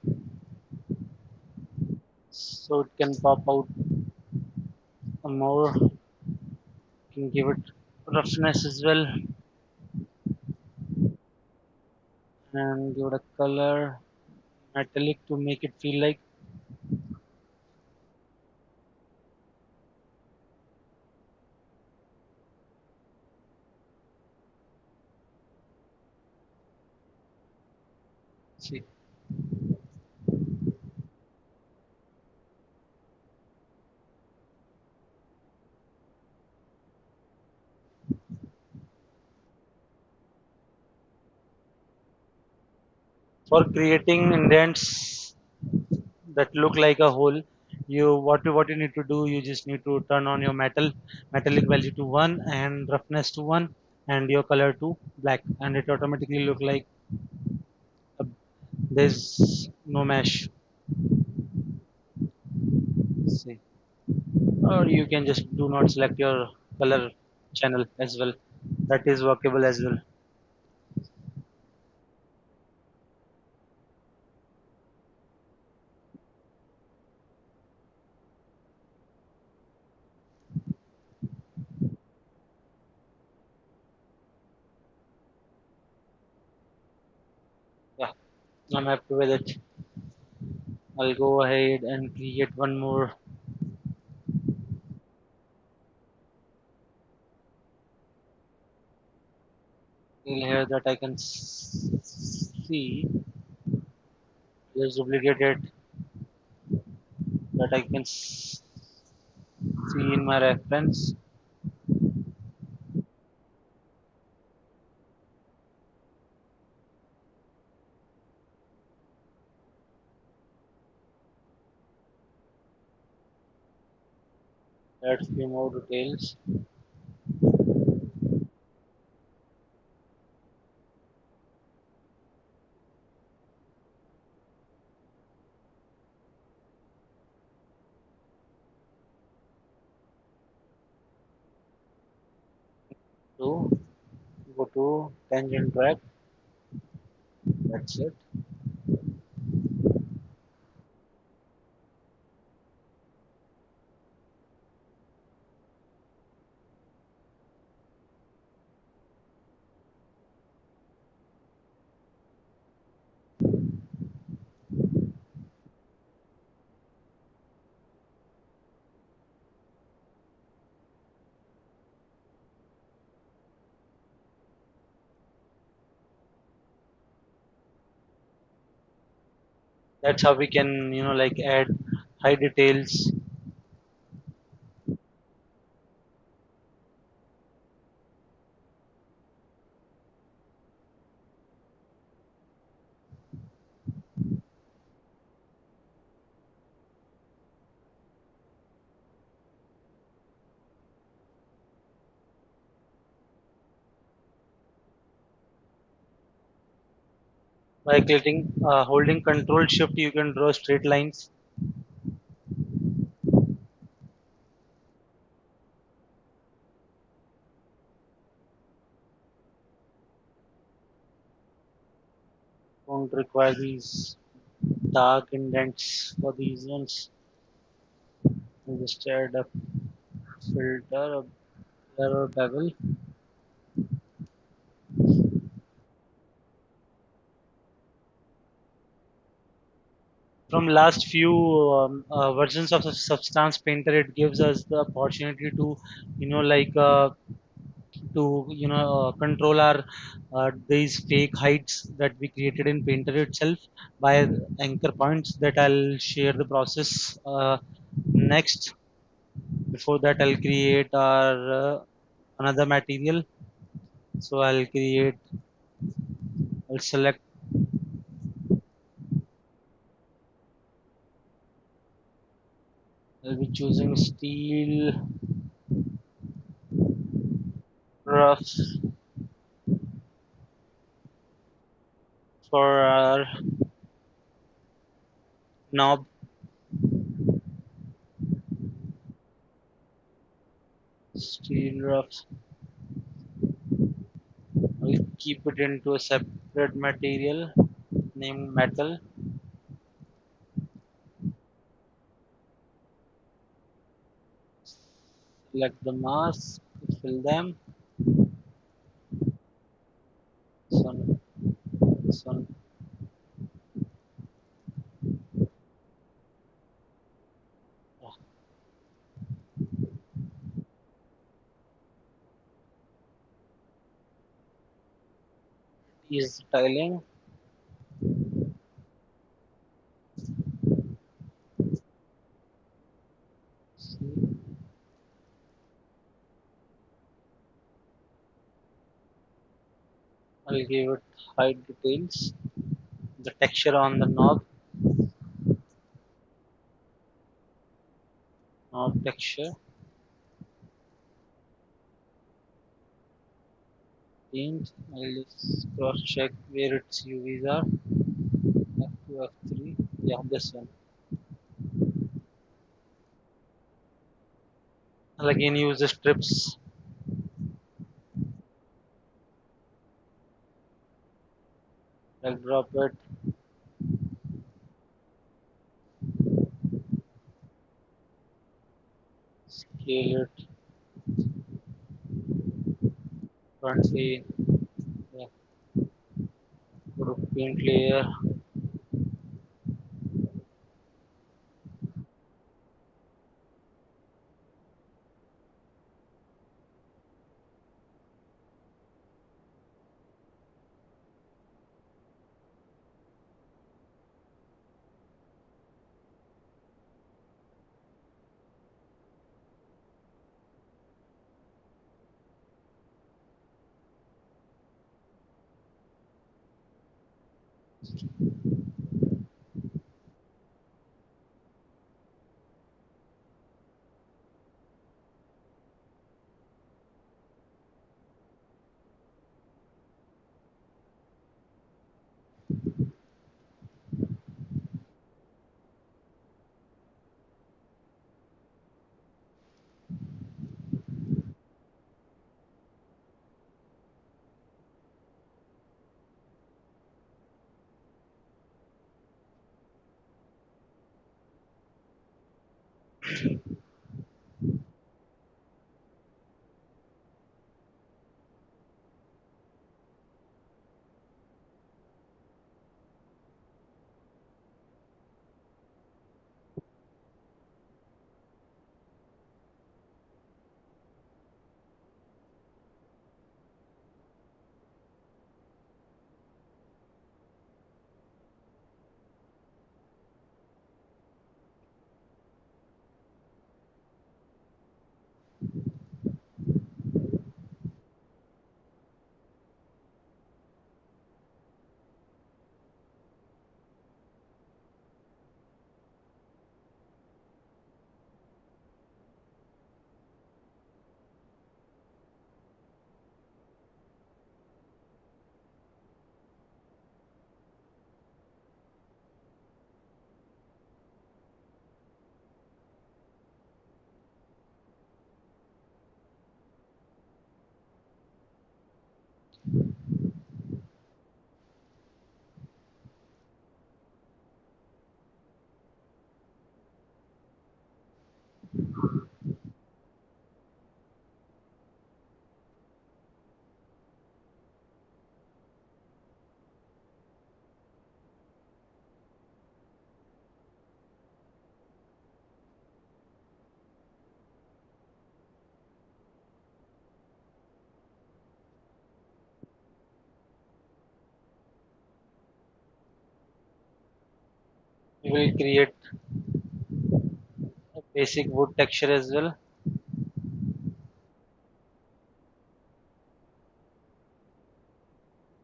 so it can pop out more. Can give it roughness as well and give it a color metallic to make it feel like. See, for creating indents that look like a hole, what you need to do, you just need to turn on your metallic value to 1 and roughness to 1 and your color to black, and it automatically look like a, there's no mesh. See, or you can just do not select your color channel as well, that is workable as well. I'm happy with it. I'll go ahead and create one more field here that I can see. Just duplicate it that I can see in my reference. Add few more details. So go to tangent track. That's it. That's how we can, like add high details. By clicking, holding Control Shift, you can draw straight lines. Don't require these dark indents for these ones. You just add a filter, a blur or bevel. From last few versions of the Substance Painter, it gives us the opportunity to, like control our these fake heights that we created in Painter itself by anchor points. That I'll share the process next. Before that, I'll create our another material. So I'll select, I'll be choosing steel rough for our knob. Steel rough. I'll keep it into a separate material named metal. Select the mask, fill them. This one, this one is tiling. I'll give it hide details. The texture on the knob texture. Paint. I'll just cross check where its UVs are. F2, F3. Yeah, this one. I'll again use the strips. I'll drop it, scale it, front face, yeah, go to paint layer, We will create a basic wood texture as well.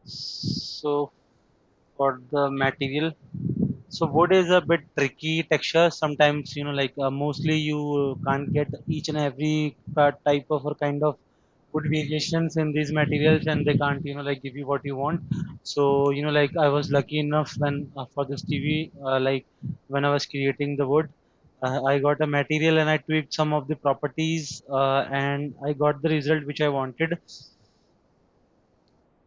So for the material, so wood is a bit tricky texture. Sometimes, mostly you can't get each and every type of or kind of wood variations in these materials, and they can't, give you what you want. So, I was lucky enough when for this TV, when I was creating the wood, I got a material and I tweaked some of the properties, and I got the result which I wanted.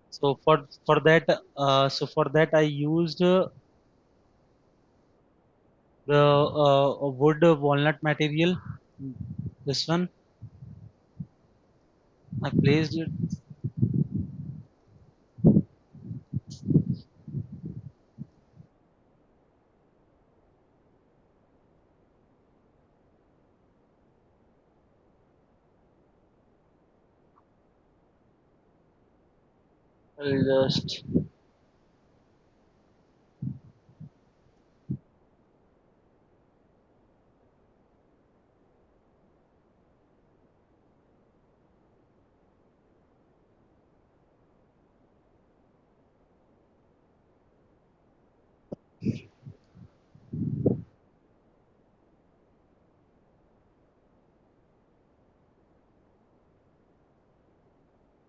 So for that I used the wood walnut material. This one I placed it. I'll just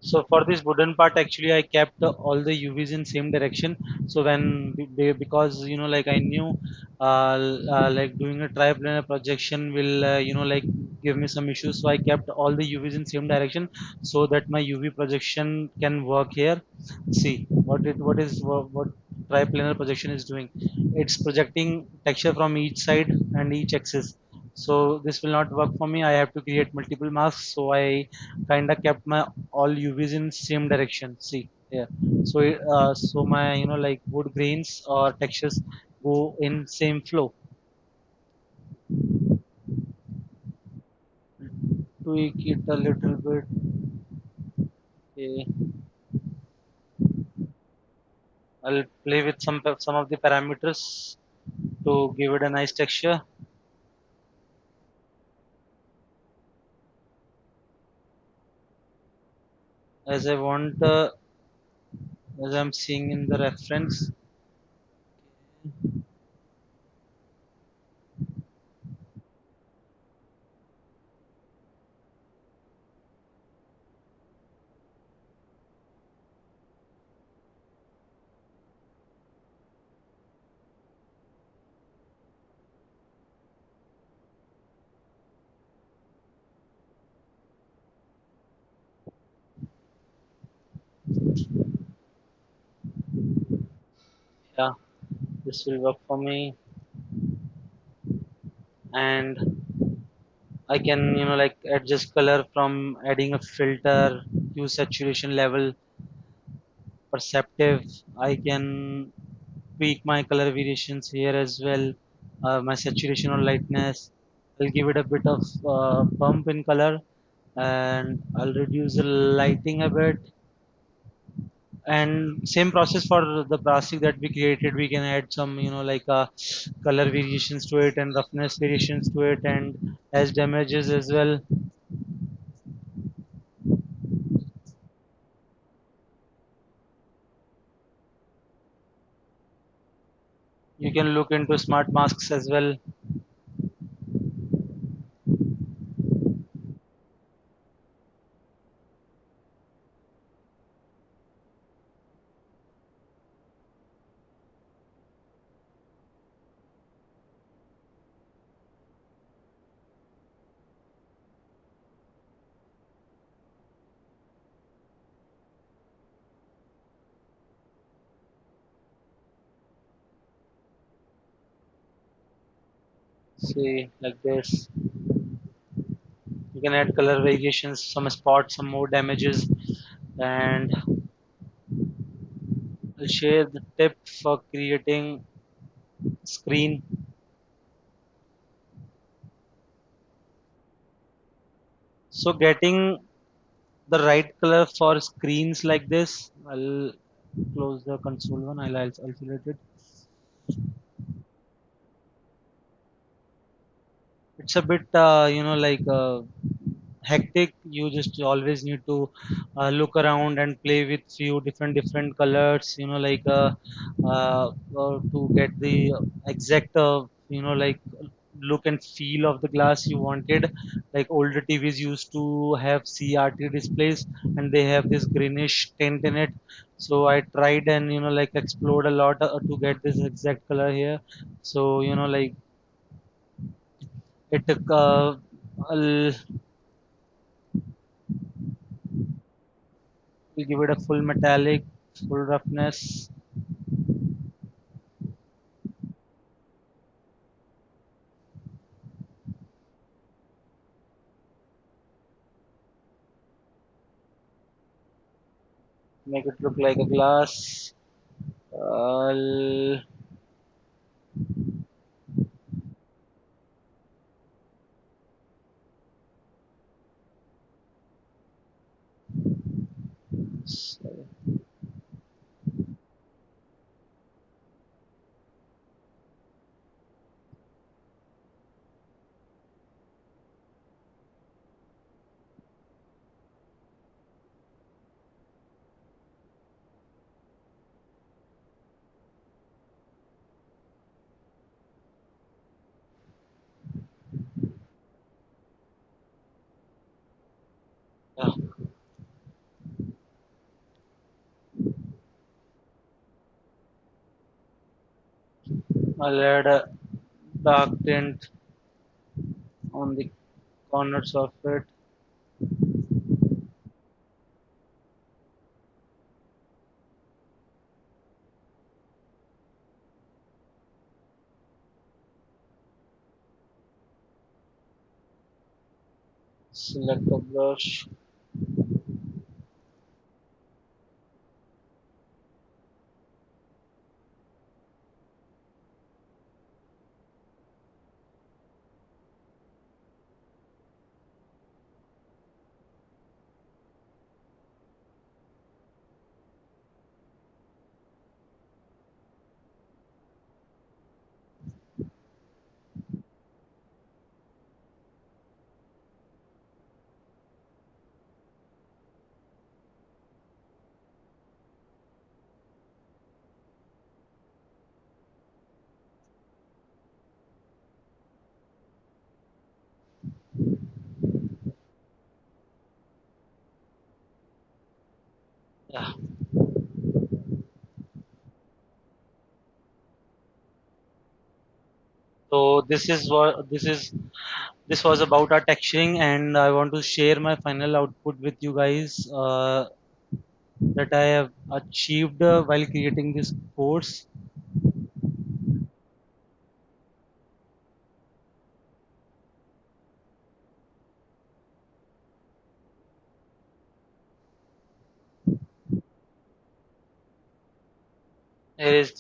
So for this wooden part, actually, I kept all the UVs in same direction. So because I knew like doing a triplanar projection will give me some issues. So I kept all the UVs in same direction so that my UV projection can work here. See what triplanar projection is doing. It's projecting texture from each side and each axis. So this will not work for me. I have to create multiple masks. So I kind of kept my all UVs in same direction. See, yeah. So my wood grains or textures go in same flow. Tweak it a little bit. Okay. I'll play with some of the parameters to give it a nice texture. As I want, as I'm seeing in the reference. Yeah, this will work for me. And I can, like adjust color from adding a filter, use saturation level, perceptive. I can tweak my color variations here as well. My saturation or lightness. I'll give it a bit of bump in color, and I'll reduce the lighting a bit. And same process for the plastic that we created. We can add some, like color variations to it and roughness variations to it, and as damages as well. You can look into smart masks as well. See, like this. You can add color variations, some spots, some more damages, and I'll share the tip for creating screen. So getting the right color for screens like this, I'll close the console one. I'll isolate it. It's a bit, like hectic. You just always need to look around and play with few different colors, to get the exact, like look and feel of the glass you wanted. Like older TVs used to have CRT displays, and they have this greenish tint in it. So I tried and, like explored a lot to get this exact color here. So, like it took I'll give it a full metallic, full roughness, make it look like a glass. I'll yeah, I'll add a dark tint on the corners of it. Select a brush. Yeah. So this was about our texturing, and I want to share my final output with you guys that I have achieved while creating this course.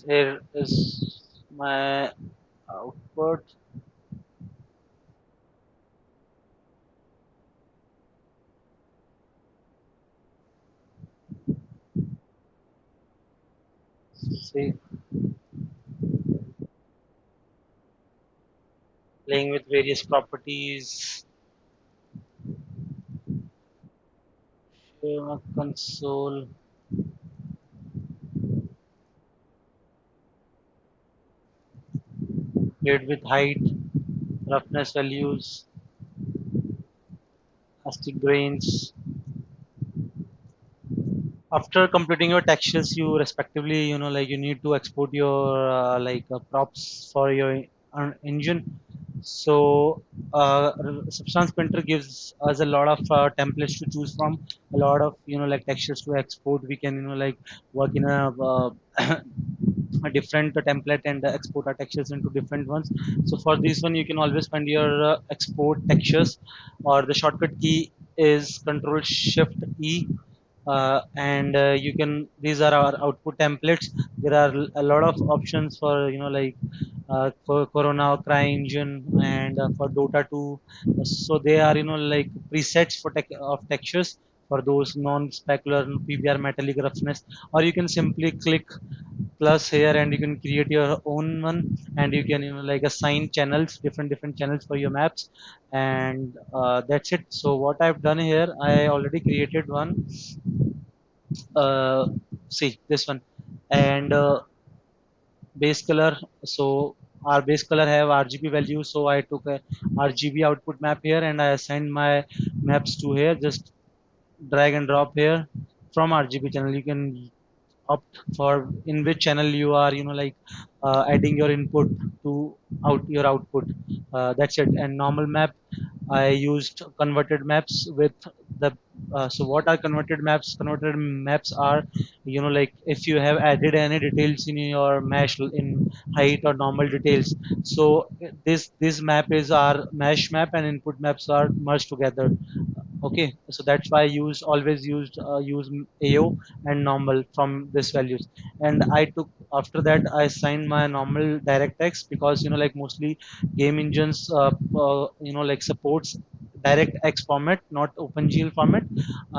Here is my output. See, playing with various properties. Share my console. Played with height, roughness values, plastic grains. After completing your textures, you respectively, like you need to export your props for your engine. So Substance Painter gives us a lot of templates to choose from, a lot of like textures to export. We can like work in a different template and export our textures into different ones. So for this one, you can always find your export textures, or the shortcut key is Control Shift E, and you can, these are our output templates. There are a lot of options for for Corona, CryEngine, and for Dota 2. So they are like presets for of textures for those non-specular PBR metallic roughness, or you can simply click plus here and you can create your own one, and you can like assign channels, different channels for your maps, and that's it. So what I've done here, I already created one, uh, see this one, and base color. So our base color have RGB value, so I took a RGB output map here and I assigned my maps to here. Just drag and drop here from RGB channel. You can opt for in which channel you are adding your input to out your output. That's it. And normal map, I used converted maps with the so what are converted maps? Converted maps are like if you have added any details in your mesh in height or normal details. So this map is our mesh map, and input maps are merged together. Okay, so that's why I use always used use AO and normal from this values. And I took, after that I assigned my normal DirectX, because like mostly game engines like supports DirectX format, not OpenGL format.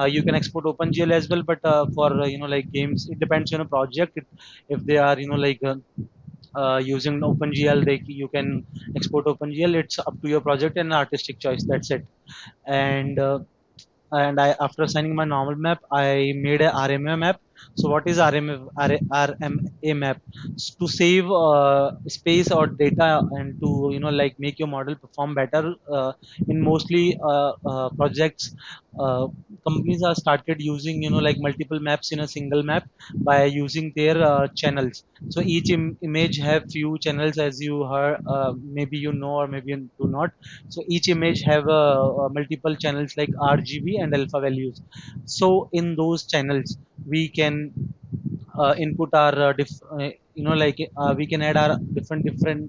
You can export OpenGL as well, but for like games, it depends on a project. If they are using OpenGL, you can export OpenGL. It's up to your project and artistic choice. That's it. And and I, after assigning my normal map, I made a RMA map. So what is RMA map? To save space or data, and to like make your model perform better. In mostly projects, uh, companies are started using like multiple maps in a single map by using their channels. So each image have few channels, as you heard, maybe you know or maybe you do not. So each image have multiple channels like RGB and alpha values. So in those channels, we can input our we can add our different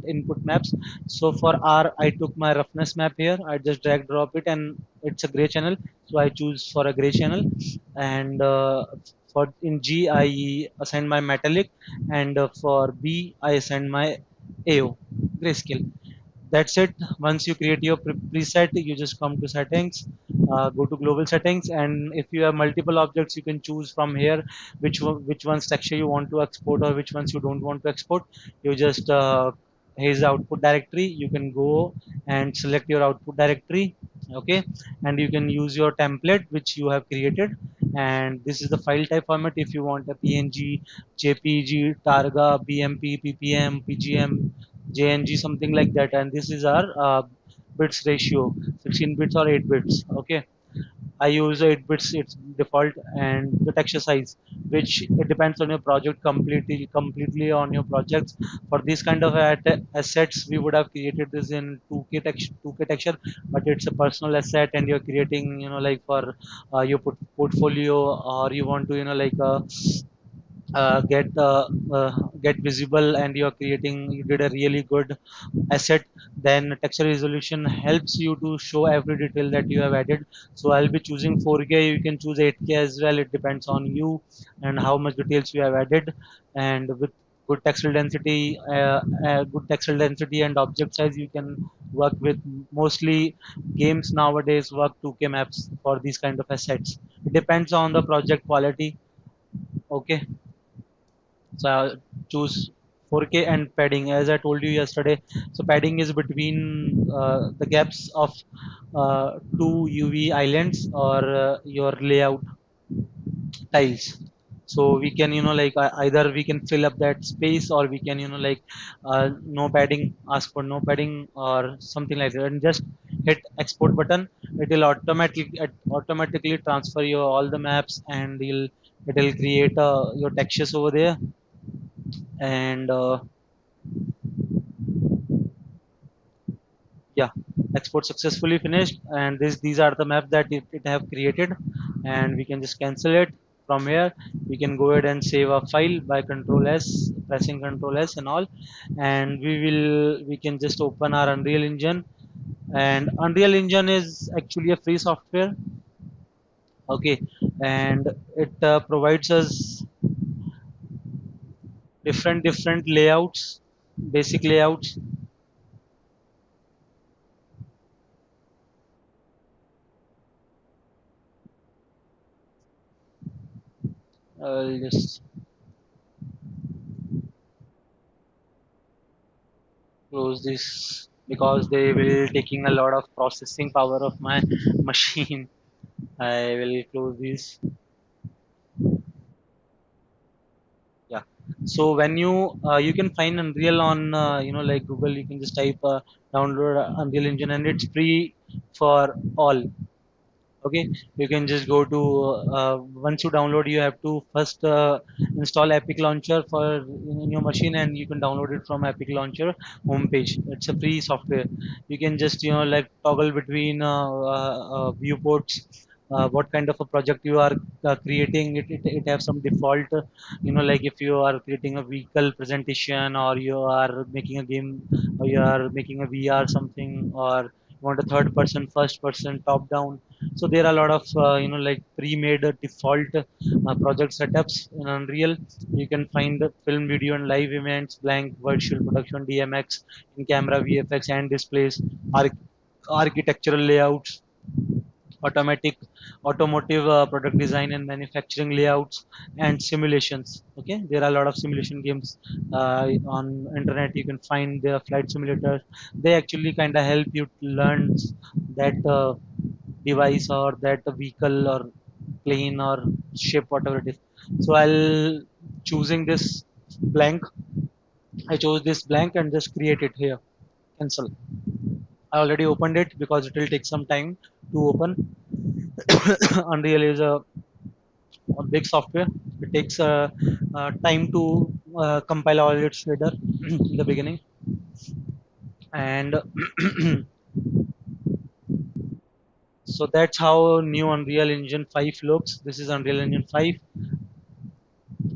input maps. So for R, I took my roughness map here. I just drag drop it, and it's a gray channel. So I choose for a gray channel, and for in G I assign my metallic, and for B I assign my AO grayscale. That's it. Once you create your preset, you just come to settings, go to global settings, and if you have multiple objects, you can choose from here which one's texture you want to export or which ones you don't want to export. You just here's the output directory. You can go and select your output directory, okay, and you can use your template which you have created. And this is the file type format. If you want a PNG, JPG, Targa, BMP, PPM, PGM, JNG, something like that. And this is our bits ratio, 16 bits or 8 bits. Okay. I use 8 bits, it's default, and the texture size, which it depends on your project, completely on your projects. For these kind of assets, we would have created this in 2K texture, but it's a personal asset, and you're creating, like for your portfolio, or you want to, get get visible, and you did a really good asset, then texture resolution helps you to show every detail that you have added. So I'll be choosing 4K, you can choose 8K as well, it depends on you and how much details you have added. And with good textile density and object size, you can work with, mostly games nowadays work 2K maps for these kind of assets. It depends on the project quality. Okay, so I'll choose 4K. And padding, as I told you yesterday. So padding is between the gaps of two UV islands, or your layout tiles. So we can, either we can fill up that space, or we can, no padding, ask for no padding or something like that, and just hit export button. It will automatically transfer your all the maps, and it'll create your textures over there. And yeah, export successfully finished, and these are the maps that it have created. And we can just cancel it. From here we can go ahead and save a file by control S, pressing control S and all. And we can just open our Unreal Engine. And Unreal Engine is actually a free software. Okay, and it provides us different layouts, basic layouts. Just close this, because they will taking a lot of processing power of my machine. I will close this. Yeah. So when you can find Unreal on, like Google, you can just type download Unreal Engine, and it's free for all. Okay, you can just go to, once you download, you have to first install Epic Launcher for in your machine, and you can download it from Epic Launcher homepage. It's a free software. You can just, like toggle between viewports, what kind of a project you are creating. It have some default, like if you are creating a vehicle presentation, or you are making a game, or you are making a VR something, or you want a third person, first person, top down. So there are a lot of, like pre-made default project setups in Unreal. You can find the film, video, and live events, blank, virtual production, DMX, in camera, VFX, and displays, arch- architectural layouts, automatic automotive product design and manufacturing layouts, and simulations. Okay, there are a lot of simulation games on internet. You can find the flight simulators. They actually kind of help you to learn that device, or that vehicle, or plane, or ship, whatever it is. So I'll choosing this blank. I chose this blank and just create it here. Cancel. I already opened it, because it will take some time to open. Unreal is a big software. It takes time to compile all its shader in the beginning. And so that's how new Unreal Engine 5 looks. This is Unreal Engine 5.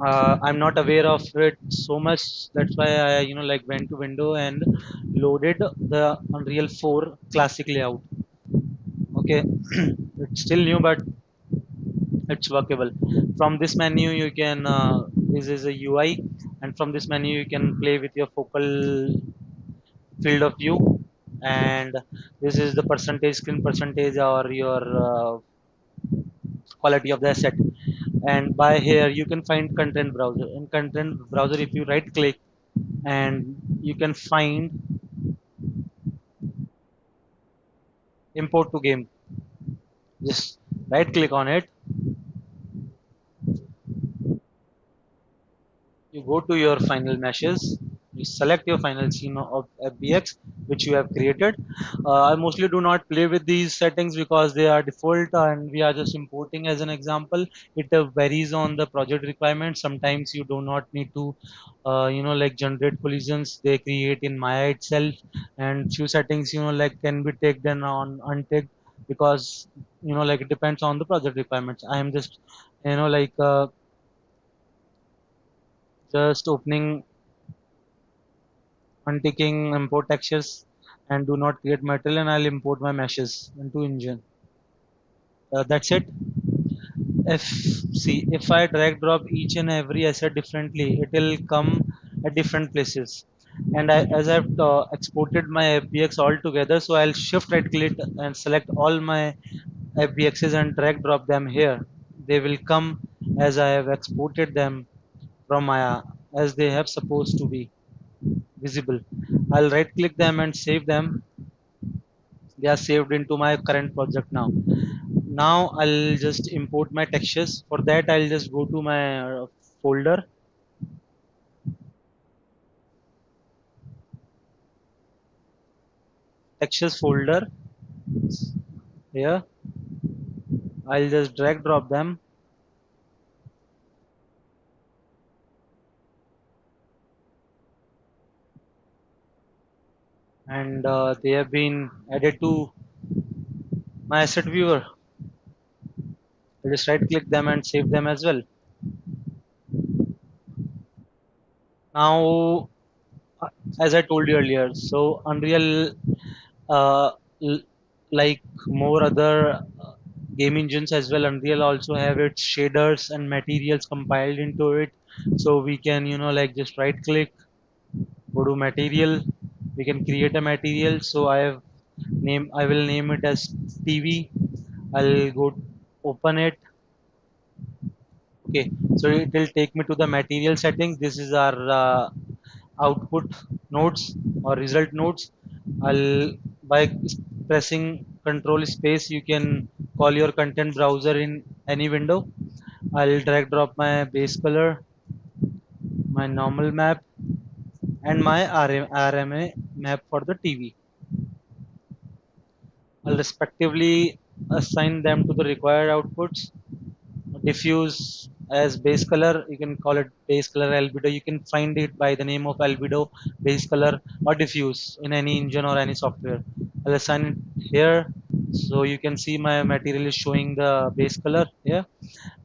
I'm not aware of it so much. That's why I, like went to window and loaded the Unreal 4 classic layout. Okay, it's still new, but it's workable. From this menu, you can, this is a UI, and from this menu, you can play with your focal field of view. And this is the percentage, screen percentage, or your quality of the asset. And by here, you can find content browser. In content browser, if you right click, and you can find import to game. Just right click on it. You go to your final meshes. You select your final scene of FBX, which you have created. I mostly do not play with these settings because they are default and we are just importing as an example. It varies on the project requirements. Sometimes you do not need to, like generate collisions. They create in Maya itself, and few settings, like can be taken on unticked because like it depends on the project requirements. I am just, like just opening unticking import textures and do not create material, and I'll import my meshes into engine. That's it. If I drag drop each and every asset differently, it will come at different places. And as I've exported my FBX all together, so I'll shift right click and select all my FBXs and drag drop them here. They will come as I have exported them from Maya, as they have supposed to be visible. I'll right click them and save them. They are saved into my current project now. Now I'll just import my textures. For that, I'll just go to my folder, textures folder here. I'll just drag drop them, and they have been added to my asset viewer. I'll just right click them and save them as well. Now, uh, as I told you earlier, so Unreal, uh, l- like more other game engines as well, Unreal also have its shaders and materials compiled into it. So we can, like just right click, go to material, we can create a material. So I will name it as TV. I'll go open it. Okay, so it will take me to the material settings. This is our output nodes or result nodes. I'll by pressing control space, you can call your content browser in any window. I'll drag drop my base color, my normal map, and my RMA map for the TV. I'll respectively assign them to the required outputs. Diffuse as base color, you can call it base color albedo. You can find it by the name of albedo, base color, or diffuse in any engine or any software. I'll assign it here. So you can see my material is showing the base color here.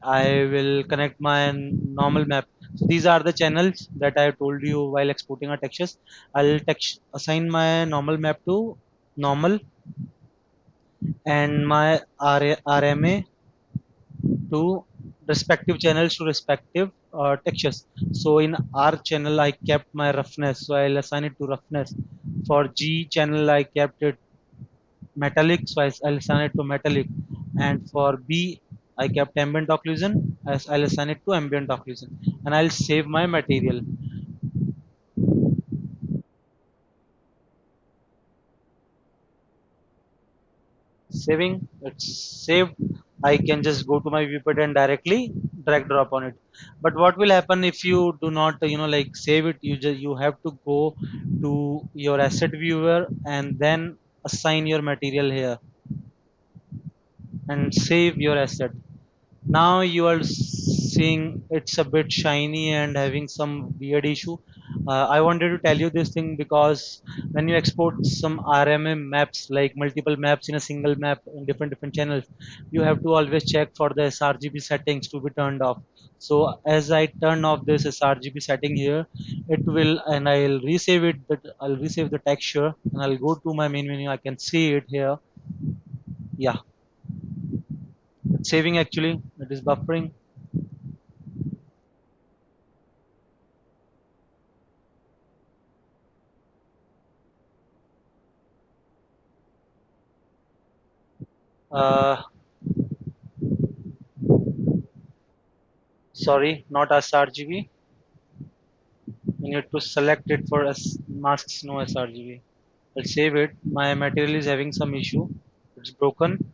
I will connect my normal map. So these are the channels that I told you while exporting our textures. I'll assign my normal map to normal and my RMA to respective channels to respective textures. So in R channel, I kept my roughness, so I'll assign it to roughness. For G channel, I kept it metallic, so I'll assign it to metallic. And for B, I kept ambient occlusion, as I'll assign it to ambient occlusion. And I'll save my material. Saving, it's saved. I can just go to my viewport and directly drag drop on it. But what will happen if you do not like save it? You have to go to your asset viewer and then assign your material here and save your asset. Now you are seeing it's a bit shiny and having some weird issue. I wanted to tell you this thing because when you export some RMM maps, like multiple maps in a single map in different channels, you have to always check for the sRGB settings to be turned off. So as I turn off this sRGB setting here, it will, and I'll resave it, but I'll resave the texture and I'll go to my main menu. I can see it here. Yeah, it's saving actually. It is buffering. Uh, Sorry, not sRGB. You need to select it for masks, no sRGB. I'll save it. My material is having some issue. It's broken.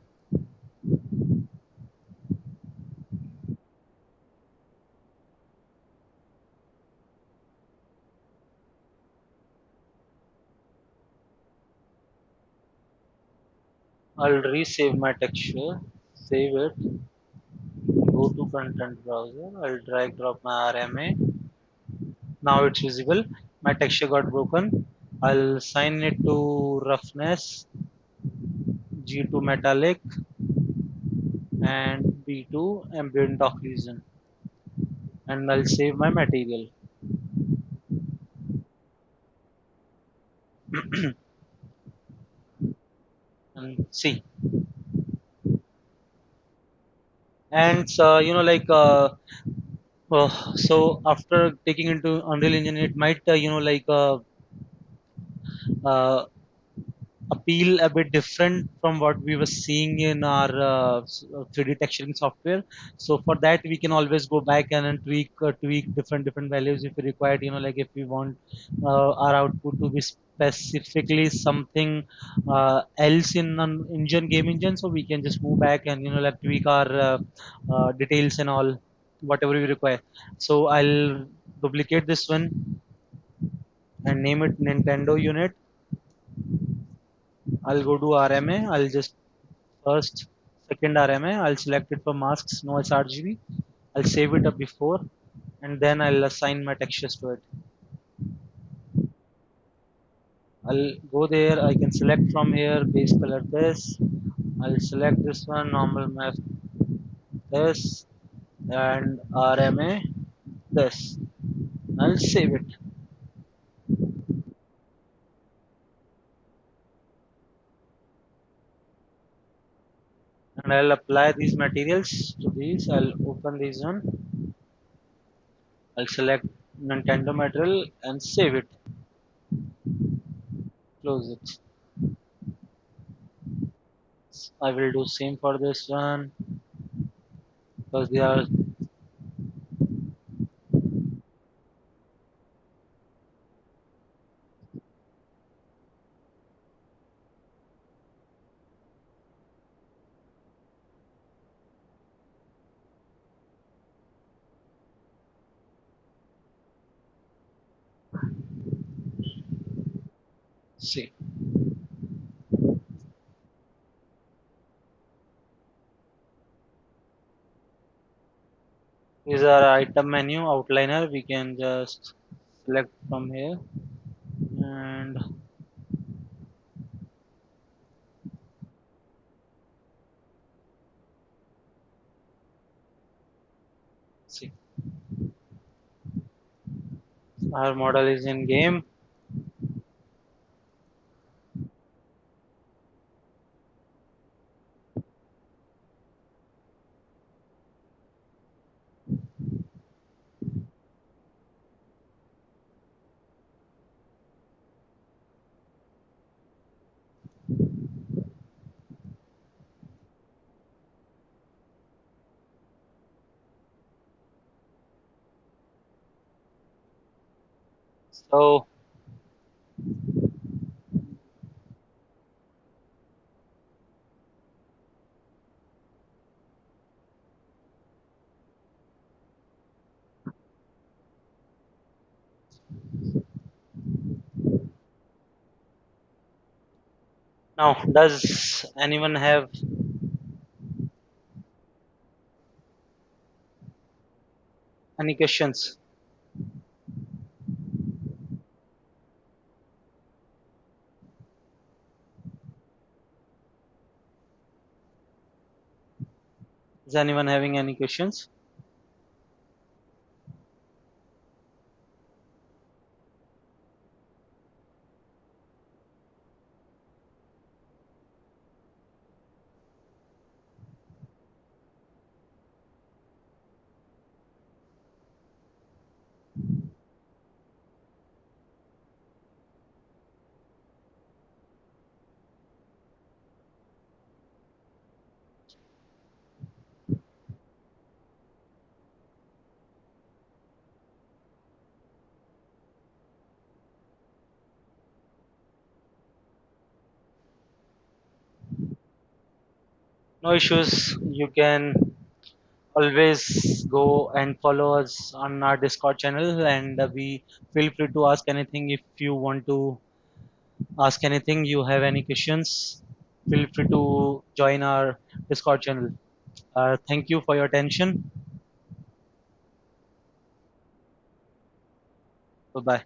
I'll resave my texture, save it, go to content browser, I'll drag drop my RMA. Now it's visible. My texture got broken. I'll assign it to roughness, G2 metallic, and B2 ambient occlusion. And I'll save my material. And see. And so after taking into Unreal Engine, it might uh, appeal a bit different from what we were seeing in our 3D texturing software. So for that, we can always go back and then tweak different values if we required. Like if we want our output to be specifically something else in an engine game engine, so we can just move back and like tweak our details and all whatever we require. So I'll duplicate this one and name it Nintendo unit. I'll go to RMA. I'll just first, second RMA. I'll select it for masks, no sRGB. I'll save it up before, and then I'll assign my textures to it. I'll go there. I can select from here base color this. I'll select this one, normal map this, and RMA this. I'll save it, and I'll apply these materials to these. I'll open these one. I'll select Nintendo material and save it. Close it. I will do same for this one because they are see. These are item menu outliner. We can just select from here and see. Our model is in game. So now, does anyone have any questions? Is anyone having any questions? No issues. You can always go and follow us on our Discord channel, and we feel free to ask anything if you want to ask anything. You have any questions? feel free to join our Discord channel. Thank you for your attention. Bye bye.